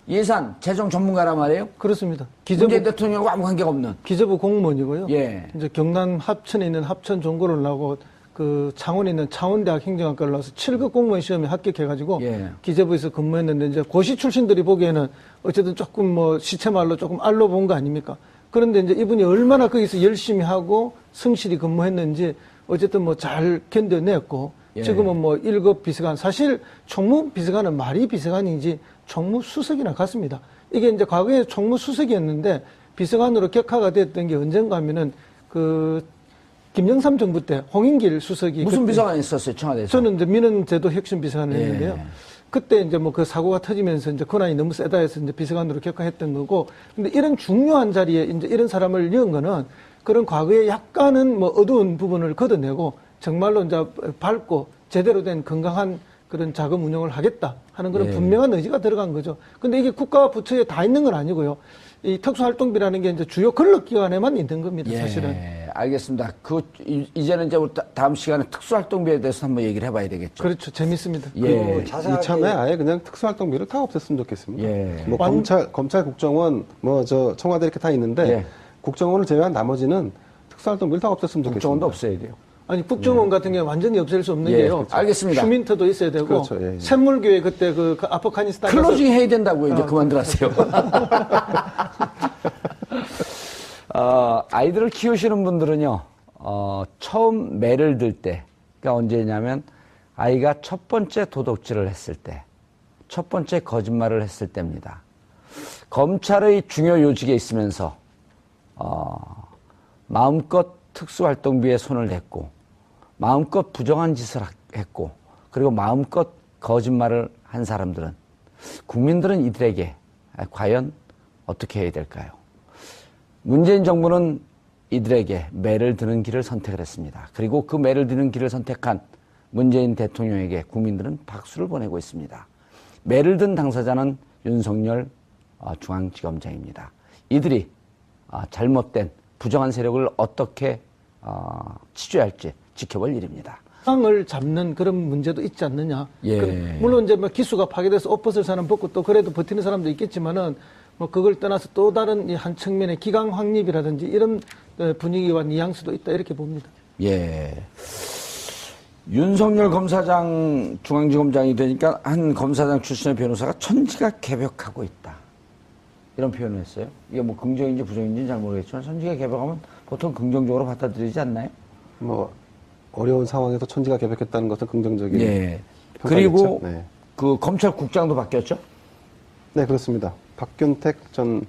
예산, 재정 전문가란 말이에요. 그렇습니다. 문재인 대통령과 아무 관계가 없는. 기재부 공무원이고요. 예. 이제 경남 합천에 있는 합천 종고를 나오고 그 창원에 있는 창원대학 행정학과를 나와서 7급 공무원 시험에 합격해가지고 예. 기재부에서 근무했는데 이제 고시 출신들이 보기에는 어쨌든 조금 뭐 시체말로 조금 알로 본 거 아닙니까? 그런데 이제 이분이 얼마나 거기서 열심히 하고 성실히 근무했는지 어쨌든 뭐 잘 견뎌냈고 예. 지금은 뭐 1급 비서관, 사실 총무비서관은 말이 비서관이지 총무수석이나 같습니다. 이게 이제 과거에 총무수석이었는데 비서관으로 격하가 됐던 게 언젠가 하면은 그 김영삼 정부 때 홍인길 수석이 무슨 그때 비서관이 있었어요, 청와대에서? 저는 이제 민원제도 혁신 비서관을 예. 했는데요. 그때 이제 뭐 그 사고가 터지면서 이제 권한이 너무 세다 해서 이제 비서관으로 격하했던 거고, 근데 이런 중요한 자리에 이제 이런 사람을 넣은 거는 그런 과거에 약간은 뭐 어두운 부분을 걷어내고 정말로 이제 밝고 제대로 된 건강한 그런 자금 운영을 하겠다 하는 그런 예. 분명한 의지가 들어간 거죠. 근데 이게 국가 부처에 다 있는 건 아니고요. 이 특수활동비라는 게 이제 주요 권력기관에만 있는 겁니다, 사실은. 예, 알겠습니다. 이제는 이제 우리 다음 시간에 특수활동비에 대해서 한번 얘기를 해봐야 되겠죠. 그렇죠. 재밌습니다. 예. 이참에 아예 그냥 특수활동비를 다 없앴으면 좋겠습니다. 예. 뭐 검찰, 국정원, 뭐 저 청와대 이렇게 다 있는데 예. 국정원을 제외한 나머지는 특수활동비를 다 없앴으면 좋겠습니다. 국정원도 없어야 돼요. 아니 국정원 같은 경우 완전히 없앨 수 없는 예, 게요. 그렇죠. 알겠습니다. 휴민트도 있어야 되고 그렇죠. 예, 예. 샘물교회 그때 그 아프가니스탄 클로징 해야 된다고 이제 그만들었어요. 아이들을 키우시는 분들은요, 처음 매를 들 때, 그러니까 언제냐면 아이가 첫 번째 도둑질을 했을 때, 첫 번째 거짓말을 했을 때입니다. 검찰의 중요 요직에 있으면서 마음껏 특수활동비에 손을 댔고, 마음껏 부정한 짓을 했고, 그리고 마음껏 거짓말을 한 사람들은, 국민들은 이들에게 과연 어떻게 해야 될까요? 문재인 정부는 이들에게 매를 드는 길을 선택을 했습니다. 그리고 그 매를 드는 길을 선택한 문재인 대통령에게 국민들은 박수를 보내고 있습니다. 매를 든 당사자는 윤석열 중앙지검장입니다. 이들이 잘못된 부정한 세력을 어떻게 치줘야 할지 지켜볼 일입니다. 상을 잡는 그런 문제도 있지 않느냐. 예. 물론 이제 뭐 기수가 파괴돼서 옷 벗을 사람 벗고 또 그래도 버티는 사람도 있겠지만은 뭐 그걸 떠나서 또 다른 이 한 측면의 기강 확립이라든지 이런 분위기와 뉘앙스도 있다 이렇게 봅니다. 예. 윤석열 검사장 중앙지검장이 되니까 한 검사장 출신의 변호사가 천지가 개벽하고 있다. 이런 표현을 했어요. 이게 뭐 긍정인지 부정인지는 잘 모르겠지만 천지가 개벽하면 보통 긍정적으로 받아들이지 않나요? 뭐 어려운 상황에서 천지가 개벽했다는 것은 긍정적인. 예. 평가겠죠. 그리고 네. 그 검찰국장도 바뀌었죠? 네, 그렇습니다. 박균택 전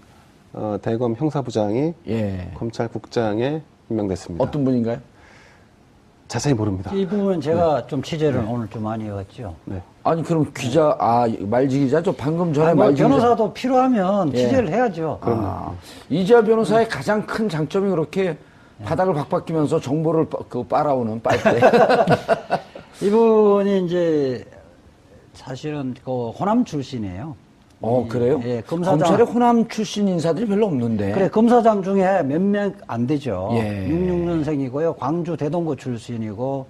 대검 형사부장이 예. 검찰국장에 임명됐습니다. 어떤 분인가요? 자세히 모릅니다. 이 부분 제가 좀 취재를 오늘 좀 많이 해왔죠. 네. 아니 그럼 기자, 말지 기자죠? 방금 전에 뭐 말지 변호사도 필요하면 예. 취재를 해야죠. 이재화 변호사의 가장 큰 장점이 그렇게 바닥을 박박히면서 정보를 빨아오는 빨대. 이분이 이제 사실은 그 호남 출신이에요. 그래요? 예, 검사장. 검찰에 호남 출신 인사들이 별로 없는데. 그래, 검사장 중에 몇 명 안 되죠. 예. 66년생이고요. 광주 대동고 출신이고,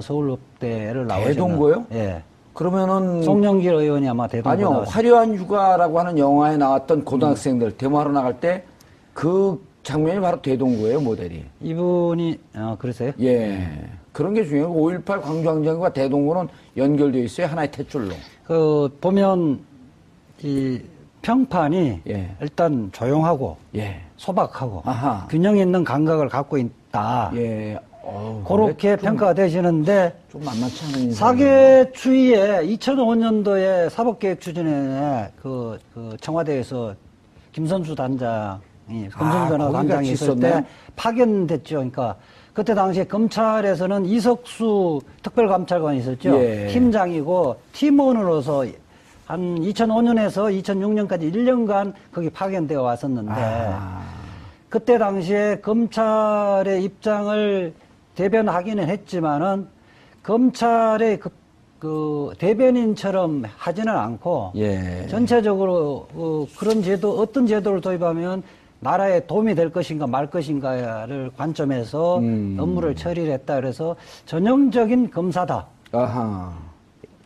서울대를 나오셨는. 대동고요? 예. 그러면은. 송영길 의원이 아마 대동고. 아니요, 나왔어요. 화려한 휴가라고 하는 영화에 나왔던 고등학생들 데모하러 나갈 때 그 장면이 바로 대동고예요, 모델이. 이분이, 그러세요? 예. 그런 게 중요해요. 5.18 광주항쟁과 대동고는 연결되어 있어요. 하나의 탯줄로. 보면, 이 평판이 예. 일단 조용하고, 예. 소박하고, 아하. 균형 있는 감각을 갖고 있다. 예. 그렇게 평가가 되시는데, 좀 만만치 않은 인사. 사계추위에 2005년도에 사법개혁추진회 그 청와대에서 김선수 단장이 검증변호 단장이 있을 때 파견됐죠. 그러니까 그때 당시에 검찰에서는 이석수 특별감찰관이 있었죠. 예. 팀장이고 팀원으로서 한 2005년에서 2006년까지 1년간 거기 파견되어 왔었는데 그때 당시에 검찰의 입장을 대변하기는 했지만은 검찰의 그 대변인처럼 하지는 않고 예. 전체적으로 그런 제도 어떤 제도를 도입하면 나라에 도움이 될 것인가 말 것인가를 관점에서 업무를 처리를 했다. 그래서 전형적인 검사다. 아하.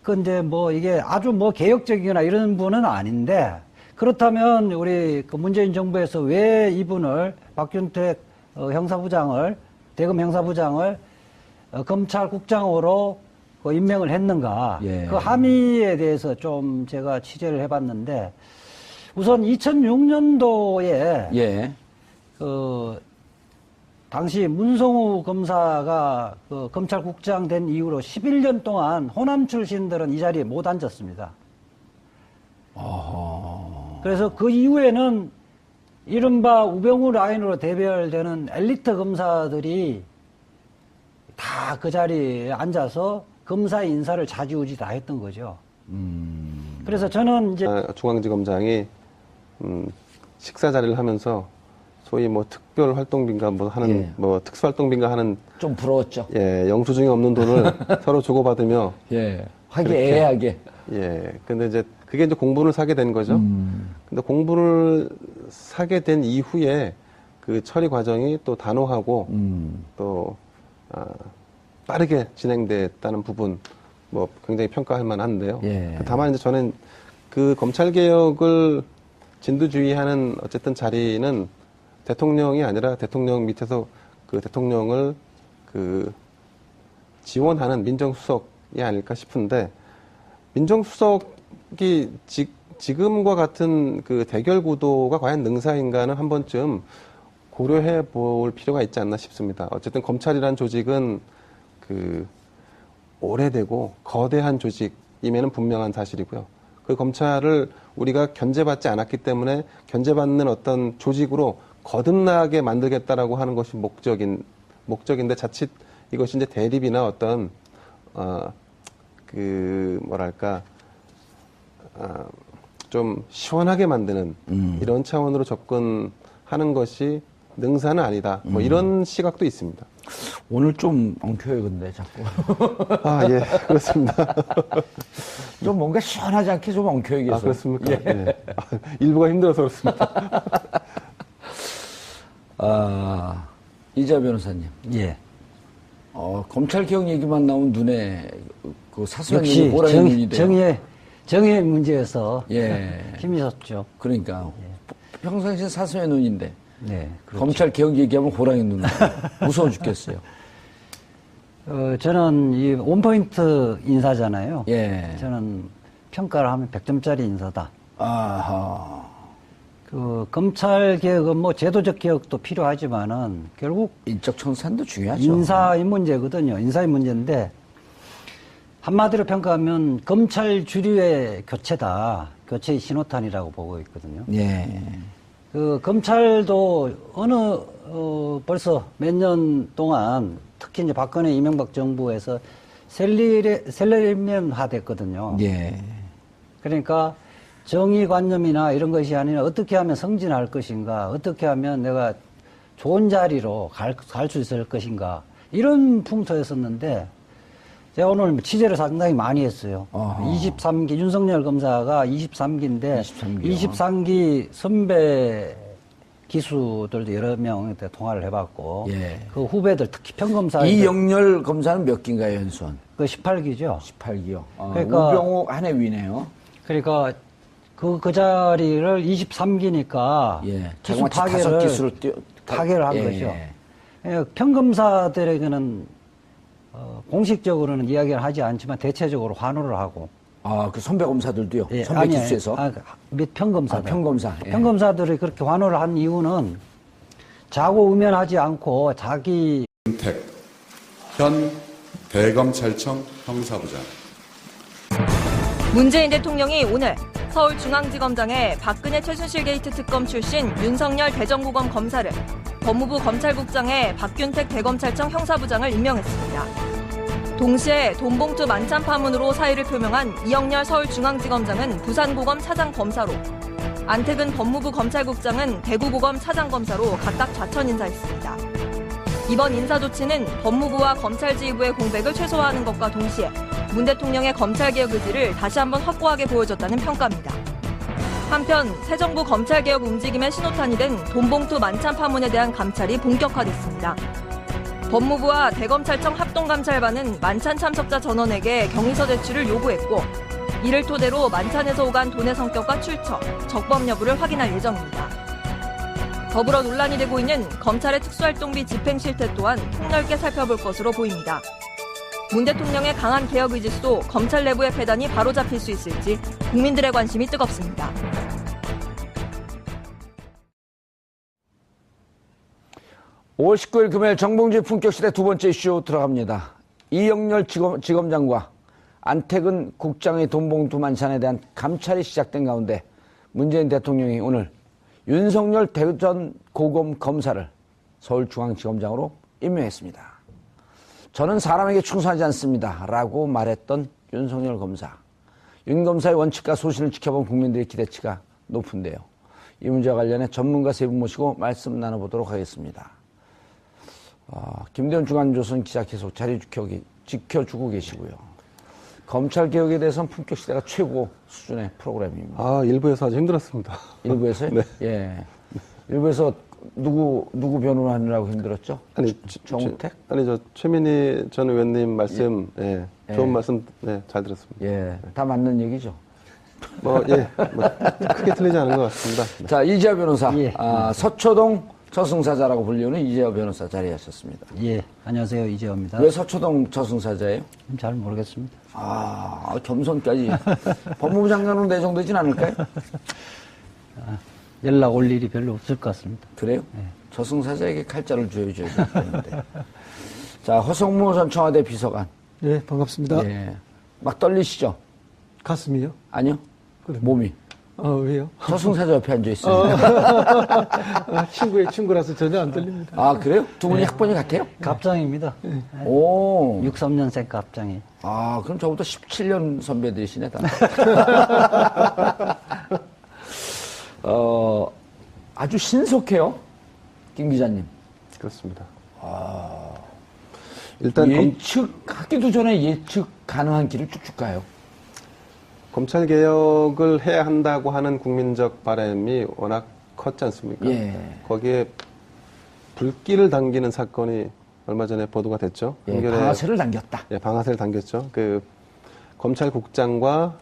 근데 뭐 이게 아주 뭐 개혁적이거나 이런 분은 아닌데, 그렇다면 우리 그 문재인 정부에서 왜 이분을 박균택 형사부장을, 대검 형사부장을 검찰국장으로 임명을 했는가. 예. 그 함의에 대해서 좀 제가 취재를 해봤는데, 우선 2006년도에 예. 그 당시 문성우 검사가 그 검찰국장 된 이후로 11년 동안 호남 출신들은 이 자리에 못 앉았습니다. 그래서 그 이후에는 이른바 우병우 라인으로 대별되는 엘리트 검사들이 다 그 자리에 앉아서 검사 인사를 좌지우지 다 했던 거죠. 그래서 저는 이제 중앙지검장이 식사 자리를 하면서 소위 뭐 특별 활동비인가 뭐 하는 예. 뭐 특수활동비인가 하는 좀 부러웠죠. 예, 영수증이 없는 돈을 서로 주고받으며 예. 화기애애하게. 예. 근데 이제 그게 이제 공분을 사게 된 거죠. 근데 공분을 사게 된 이후에 그 처리 과정이 또 단호하고 또 빠르게 진행됐다는 부분 뭐 굉장히 평가할 만한데요. 예. 다만 이제 저는 그 검찰 개혁을 진두지휘하는 어쨌든 자리는 대통령이 아니라 대통령 밑에서 그 대통령을 그 지원하는 민정수석이 아닐까 싶은데, 민정수석이 지금과 같은 그 대결 구도가 과연 능사인가는 한 번쯤 고려해 볼 필요가 있지 않나 싶습니다. 어쨌든 검찰이란 조직은 그 오래되고 거대한 조직임에는 분명한 사실이고요. 그 검찰을 우리가 견제받지 않았기 때문에 견제받는 어떤 조직으로 거듭나게 만들겠다라고 하는 것이 목적인데 자칫 이것이 이제 대립이나 어떤 그 뭐랄까 좀 시원하게 만드는 이런 차원으로 접근하는 것이 능사는 아니다. 뭐 이런 시각도 있습니다. 오늘 좀 엉켜요, 근데 자꾸. 아, 예, 그렇습니다. 좀 뭔가 시원하지 않게 좀 엉켜요, 계속. 아, 그렇습니까? 예. 예. 일부가 힘들어서 그렇습니다. 이자 변호사님. 예. 검찰 개혁 얘기만 나오면 눈에 그 사소한 역시 눈이 보라의 눈이 돼요. 정의 문제에서 예. 힘이 섰죠. 그러니까 평상시에 사소한 눈인데 네, 그렇죠. 검찰 개혁 얘기하면 호랑이 눈 무서워 죽겠어요. 저는 이 원포인트 인사잖아요. 예. 저는 평가를 하면 100점짜리 인사다. 아하. 그 검찰 개혁은 뭐 제도적 개혁도 필요하지만은 결국 인적 청산도 중요하죠. 인사의 문제거든요. 인사의 문제인데 한마디로 평가하면 검찰 주류의 교체다. 교체의 신호탄이라고 보고 있거든요. 예. 그 검찰도 벌써 몇 년 동안 특히 이제 박근혜 이명박 정부에서 셀러리맨화 됐거든요. 예. 그러니까 정의관념이나 이런 것이 아니라 어떻게 하면 성진할 것인가, 어떻게 하면 내가 좋은 자리로 갈 수 있을 것인가, 이런 풍토였었는데, 제가 오늘 취재를 상당히 많이 했어요. 어허. 23기, 윤석열 검사가 23기인데, 23기 선배 기수들도 여러 명한테 통화를 해봤고, 예. 그 후배들, 특히 평검사. 이영렬 검사는 몇 기인가요, 연수원? 그 18기죠. 18기요. 그러니까- 우병우 한 해 위네요. 그러니까, 그 자리를 23기니까. 예. 기수 자그마치 다섯 기수를 파괴를 한 예. 거죠. 예, 평검사들에게는 공식적으로는 이야기를 하지 않지만 대체적으로 환호를 하고. 그 선배 검사들도요. 예, 선배 기수에서. 및 평검사들. 평검사. 예. 평검사들이 그렇게 환호를 한 이유는 자고우면하지 않고 자기 윤택 현 대검찰청 형사부장. 문재인 대통령이 오늘 서울중앙지검장에 박근혜 최순실 게이트 특검 출신 윤석열 대전구검 검사를, 법무부 검찰국장에 박균택 대검찰청 형사부장을 임명했습니다. 동시에 돈봉투 만찬 파문으로 사의를 표명한 이영렬 서울중앙지검장은 부산고검 차장검사로, 안택은 법무부 검찰국장은 대구고검 차장검사로 각각 좌천 인사했습니다. 이번 인사 조치는 법무부와 검찰지휘부의 공백을 최소화하는 것과 동시에 문 대통령의 검찰개혁 의지를 다시 한번 확고하게 보여줬다는 평가입니다. 한편 새 정부 검찰개혁 움직임의 신호탄이 된 돈봉투 만찬 파문에 대한 감찰이 본격화됐습니다. 법무부와 대검찰청 합동감찰반은 만찬 참석자 전원에게 경위서 제출을 요구했고 이를 토대로 만찬에서 오간 돈의 성격과 출처, 적법 여부를 확인할 예정입니다. 더불어 논란이 되고 있는 검찰의 특수활동비 집행 실태 또한 폭넓게 살펴볼 것으로 보입니다. 문 대통령의 강한 개혁 의지도 검찰 내부의 폐단이 바로잡힐 수 있을지 국민들의 관심이 뜨겁습니다. (5월 19일) 금요일 정봉주의 품격시대 두 번째 이슈 들어갑니다. 이영렬 지검장과 안태근 국장의 돈봉투 만찬에 대한 감찰이 시작된 가운데 문재인 대통령이 오늘 윤석열 대전 고검 검사를 서울중앙지검장으로 임명했습니다. 저는 사람에게 충성하지 않습니다. 라고 말했던 윤석열 검사. 윤 검사의 원칙과 소신을 지켜본 국민들의 기대치가 높은데요. 이 문제와 관련해 전문가 세 분 모시고 말씀 나눠보도록 하겠습니다. 김대현 중앙조선 기자 계속 자리 지켜주고 계시고요. 검찰 개혁에 대해서는 품격시대가 최고 수준의 프로그램입니다. 일부에서 아주 힘들었습니다. 일부에서요? 네. 예. 일부에서 누구 변호하느라고 힘들었죠? 정우택? 저 최민희 전 의원님 말씀, 좋은 말씀, 잘 들었습니다. 예. 다 맞는 얘기죠. 크게 틀리지 않은 것 같습니다. 자, 이재화 변호사. 예. 서초동 저승사자라고 불리는 이재화 변호사 자리하셨습니다. 예, 안녕하세요. 이재호입니다. 왜 서초동 저승사자예요? 잘 모르겠습니다. 겸손까지. 법무부 장관으로 내정되진 않을까요? 연락 올 일이 별로 없을 것 같습니다. 그래요? 저승사자에게 칼자를 쥐어줘야 되는데. 자, 허성무 전 청와대 비서관. 예, 반갑습니다. 예. 막 떨리시죠? 가슴이요? 아니요. 몸이. 왜요? 저승사자 옆에 앉아있어요. 친구의 친구라서 전혀 안 들립니다. 그래요? 두 분이 학번이 같아요? 갑장입니다. 오. 63년생 갑장이. 그럼 저보다 17년 선배들이시네, 다. 아주 신속해요, 김 기자님. 그렇습니다. 일단 하기도 전에 예측 가능한 길을 쭉쭉 가요. 검찰 개혁을 해야 한다고 하는 국민적 바람이 워낙 컸지 않습니까? 예. 거기에 불길을 당기는 사건이 얼마 전에 보도가 됐죠. 예, 방아쇠를 당겼다. 예, 방아쇠를 당겼죠. 검찰국장과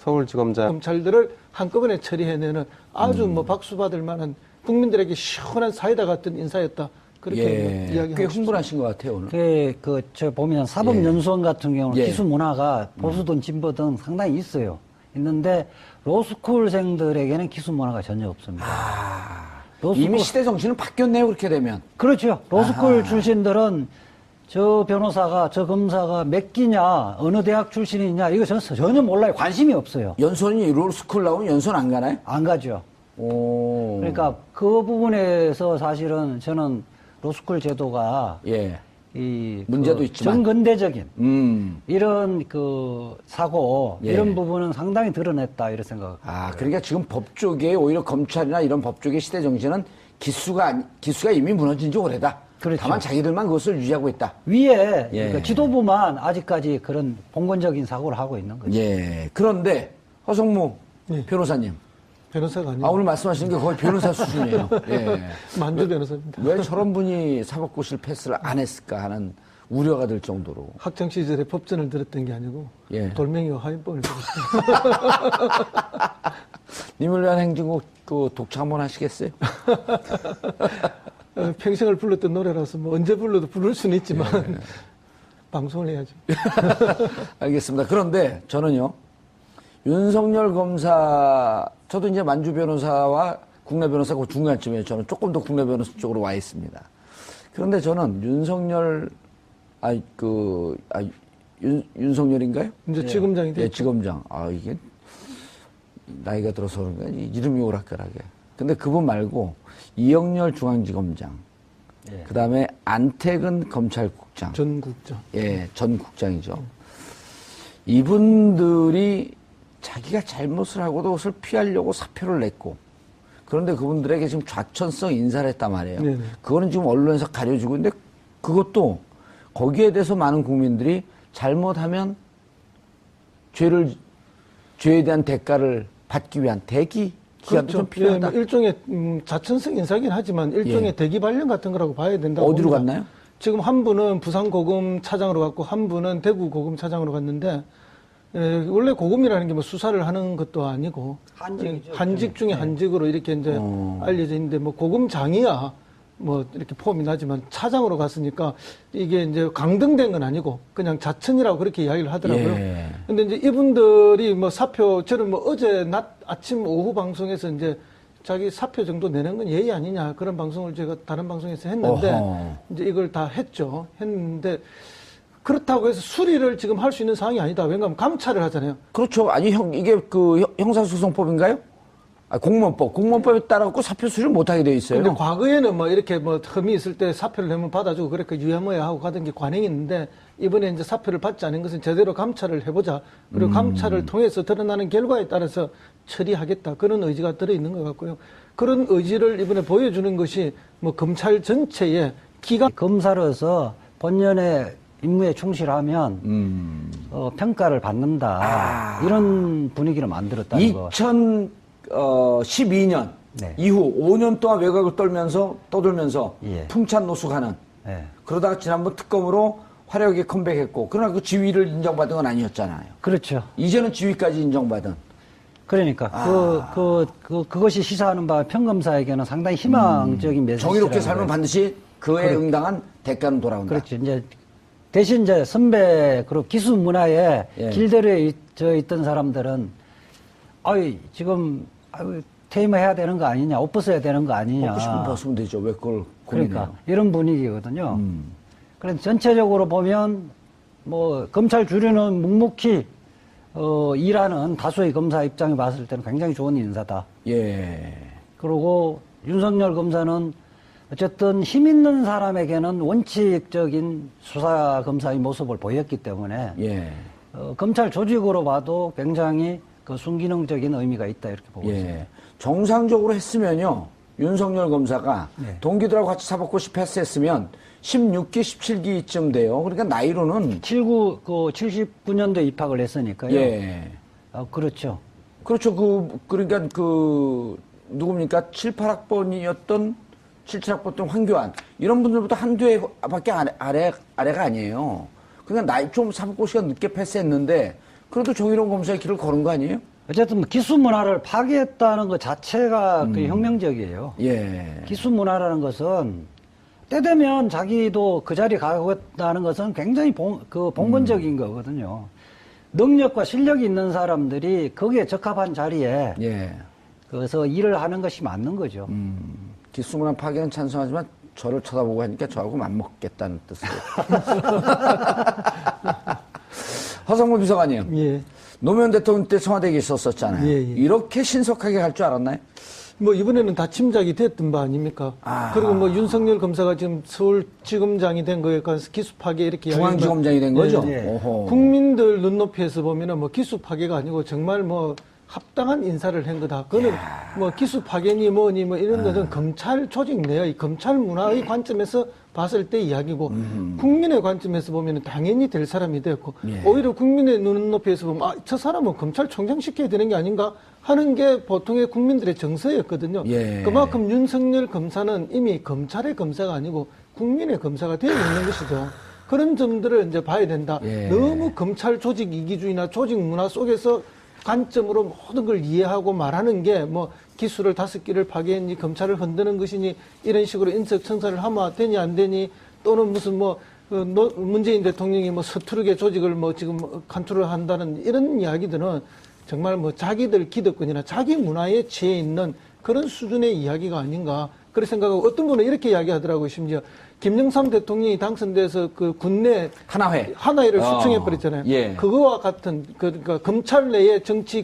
서울지검장 검찰들을 한꺼번에 처리해내는 아주 박수 받을 만한 국민들에게 시원한 사이다 같은 인사였다. 그렇게 이야기하고 꽤 흥분하신 것 같아요, 오늘. 저 보면 사법연수원 같은 경우는 예. 기수 문화가 보수든 진보든 상당히 있어요. 있는데 로스쿨생들에게는 기수 문화가 전혀 없습니다. 이미 시대 정신은 바뀌었네요, 그렇게 되면. 그렇죠. 로스쿨 출신들은 저 변호사가, 저 검사가 몇 기냐, 어느 대학 출신이냐, 이거 전혀 몰라요. 관심이 없어요. 연선이 로스쿨 나오면 연선 안 가나요? 안 가죠. 오. 그러니까 그 부분에서 사실은 저는 로스쿨 제도가 문제도 있지만 정근대적인 이런 사고 예. 이런 부분은 상당히 드러냈다 이런 생각. 그러니까 지금 법조계 오히려 검찰이나 이런 법조계 시대 정신은 기수가 이미 무너진 지 오래다. 그렇죠. 다만 자기들만 그것을 유지하고 있다. 위에 예. 그러니까 지도부만 아직까지 그런 봉건적인 사고를 하고 있는 거죠. 예. 그런데 허성무 변호사님. 변호사가 아니에요. 오늘 말씀하시는 게 거의 변호사 수준이에요. 예. 만주 변호사입니다. 왜 저런 분이 사법고시를 패스를 안 했을까 하는 우려가 들 정도로. 학창 시절에 법전을 들었던 게 아니고 돌멩이와 화인법을 들었어요. 님을 위한 행진곡 독창 한번 하시겠어요? 평생을 불렀던 노래라서 언제 불러도 부를 수는 있지만 방송을 해야죠. 알겠습니다. 그런데 저는요. 윤석열 검사, 저도 이제 만주 변호사와 국내 변호사 그 중간쯤에 저는 조금 더 국내 변호사 쪽으로 와 있습니다. 그런데 저는 윤석열인가요? 이제 지검장이 됐죠. 예, 지검장. 이게 나이가 들어서 그런가 이름이 오락가락해. 근데 그분 말고 이영렬 중앙지검장, 그 다음에 안태근 검찰국장. 전 국장. 예, 전 국장이죠. 이분들이 자기가 잘못을 하고도 그것을 피하려고 사표를 냈고, 그런데 그분들에게 지금 좌천성 인사를 했단 말이에요. 네네. 그거는 지금 언론에서 가려지고 있는데 그것도 거기에 대해서 많은 국민들이 잘못하면 죄에 대한 대가를 받기 위한 대기 기간도 좀 예, 필요하다. 뭐 일종의 자천성 인사긴 하지만 일종의 예. 대기 발령 같은 거라고 봐야 된다고 어디로 봅니다. 갔나요? 지금 한 분은 부산 고검 차장으로 갔고 한 분은 대구 고검 차장으로 갔는데 원래 고검이라는 게 뭐 수사를 하는 것도 아니고 한직이죠. 한직 중에 한직으로 이렇게 이제 알려져 있는데 뭐 고검장이야 뭐 이렇게 폼이 나지만 차장으로 갔으니까 이게 이제 강등된 건 아니고 그냥 자천이라고 그렇게 이야기를 하더라고요. 예. 근데 이제 이분들이 뭐 사표 저는 뭐 어제 낮 아침 오후 방송에서 이제 자기 사표 정도 내는 건 예의 아니냐 그런 방송을 제가 다른 방송에서 했는데 어허. 이제 이걸 다 했는데 그렇다고 해서 수리를 지금 할 수 있는 상황이 아니다. 왜냐하면 감찰을 하잖아요. 그렇죠. 아니 이게 그 형사소송법인가요? 아, 공무원법에 따라서 사표 수리를 못하게 돼 있어요. 근데 과거에는 뭐 이렇게 뭐 흠이 있을 때 사표를 내면 받아주고 그렇게 유야무야 하고 가던 게 관행이 있는데 이번에 이제 사표를 받지 않은 것은 제대로 감찰을 해보자. 그리고 감찰을 통해서 드러나는 결과에 따라서 처리하겠다. 그런 의지가 들어있는 것 같고요. 그런 의지를 이번에 보여주는 것이 뭐 검찰 전체의 기강. 검사로서 본연의 임무에 충실하면 평가를 받는다. 이런 분위기를 만들었다는 거. 2012년 네. 이후 5년 동안 외곽을 떠돌면서 예. 풍찬 노숙하는 예. 그러다가 지난번 특검으로 화려하게 컴백했고 그러나 그 지위를 인정받은 건 아니었잖아요. 그렇죠. 이제는 지위까지 인정받은. 그러니까 그것이 시사하는 바 평검사에게는 상당히 희망적인 메시지라고 정의롭게 살면 반드시 그에 응당한 대가는 돌아온다. 그렇죠. 이제 대신 이제 선배 그리고 기수 문화에 예. 길들여 있던 사람들은 지금 퇴임해야 되는 거 아니냐, 옷 벗어야 되는 거 아니냐. 먹고 싶으면 벗으면 되죠. 왜 그걸 고민해요? 그러니까 이런 분위기거든요. 그래서 전체적으로 보면 뭐 검찰 주류는 묵묵히 일하는 다수의 검사 입장에 봤을 때는 굉장히 좋은 인사다. 예. 그리고 윤석열 검사는 어쨌든 힘 있는 사람에게는 원칙적인 수사 검사의 모습을 보였기 때문에 예. 검찰 조직으로 봐도 굉장히 그 순기능적인 의미가 있다 이렇게 보고 있습니다. 예. 정상적으로 했으면요. 윤석열 검사가 네. 동기들하고 같이 사법고시 패스했으면 16기, 17기쯤 돼요. 그러니까 나이로는 79년도에 입학을 했으니까요. 예. 그렇죠. 그렇죠. 그러니까 누굽니까? 7, 8학번이었던 7, 7학번 때 황교안 이런 분들보다 한두 해밖에 아래가 아니에요. 그러니까 나이 좀 사법고시가 늦게 패스했는데 그래도 정의로운 검사의 길을 걸은 거 아니에요? 어쨌든 기수 문화를 파괴했다는 것 자체가 그 혁명적이에요. 예. 기수 문화라는 것은 때 되면 자기도 그 자리에 가겠다는 것은 굉장히 봉건적인 거거든요. 능력과 실력이 있는 사람들이 거기에 적합한 자리에 예. 그래서 일을 하는 것이 맞는 거죠. 기수문화 파괴는 찬성하지만 저를 쳐다보고 하니까 저하고 맞먹겠다는 뜻으로. 허성무 비서관님. 예. 노무현 대통령 때 청와대에 있었잖아요. 예, 예. 이렇게 신속하게 갈 줄 알았나요? 뭐 이번에는 다 침작이 됐던 바 아닙니까? 그리고 뭐 윤석열 검사가 지금 서울지검장이 된 거에 관해서 기수 파괴 이렇게 중앙지검장이 된 거죠? 예, 예. 오호. 국민들 눈높이에서 보면은 뭐 기수 파괴가 아니고 정말 뭐 합당한 인사를 한 거다. 그거는 뭐 기수 파괴니 뭐니 뭐 이런 것은 검찰 조직 내의 검찰 문화의 관점에서 봤을 때 이야기고 국민의 관점에서 보면 당연히 될 사람이 됐고 예. 오히려 국민의 눈높이에서 보면 저 사람은 검찰총장 시켜야 되는 게 아닌가 하는 게 보통의 국민들의 정서였거든요. 예. 그만큼 윤석열 검사는 이미 검찰의 검사가 아니고 국민의 검사가 되어 있는 것이죠. 그런 점들을 이제 봐야 된다. 예. 너무 검찰 조직 이기주의나 조직 문화 속에서 관점으로 모든 걸 이해하고 말하는 게 뭐 기수를 5기를 파괴했니 검찰을 흔드는 것이니 이런 식으로 인적청사를 하면 되니 안 되니 또는 무슨 뭐 문재인 대통령이 뭐 서투르게 조직을 뭐 지금 컨트롤 한다는 이런 이야기들은 정말 뭐 자기들 기득권이나 자기 문화에 취해 있는 그런 수준의 이야기가 아닌가 그렇게 생각하고 어떤 분은 이렇게 이야기하더라고요. 심지어 김영삼 대통령이 당선돼서 그 군내 하나회를 수청해 버렸잖아요. 예. 그거와 같은 그러니까 검찰 내의 정치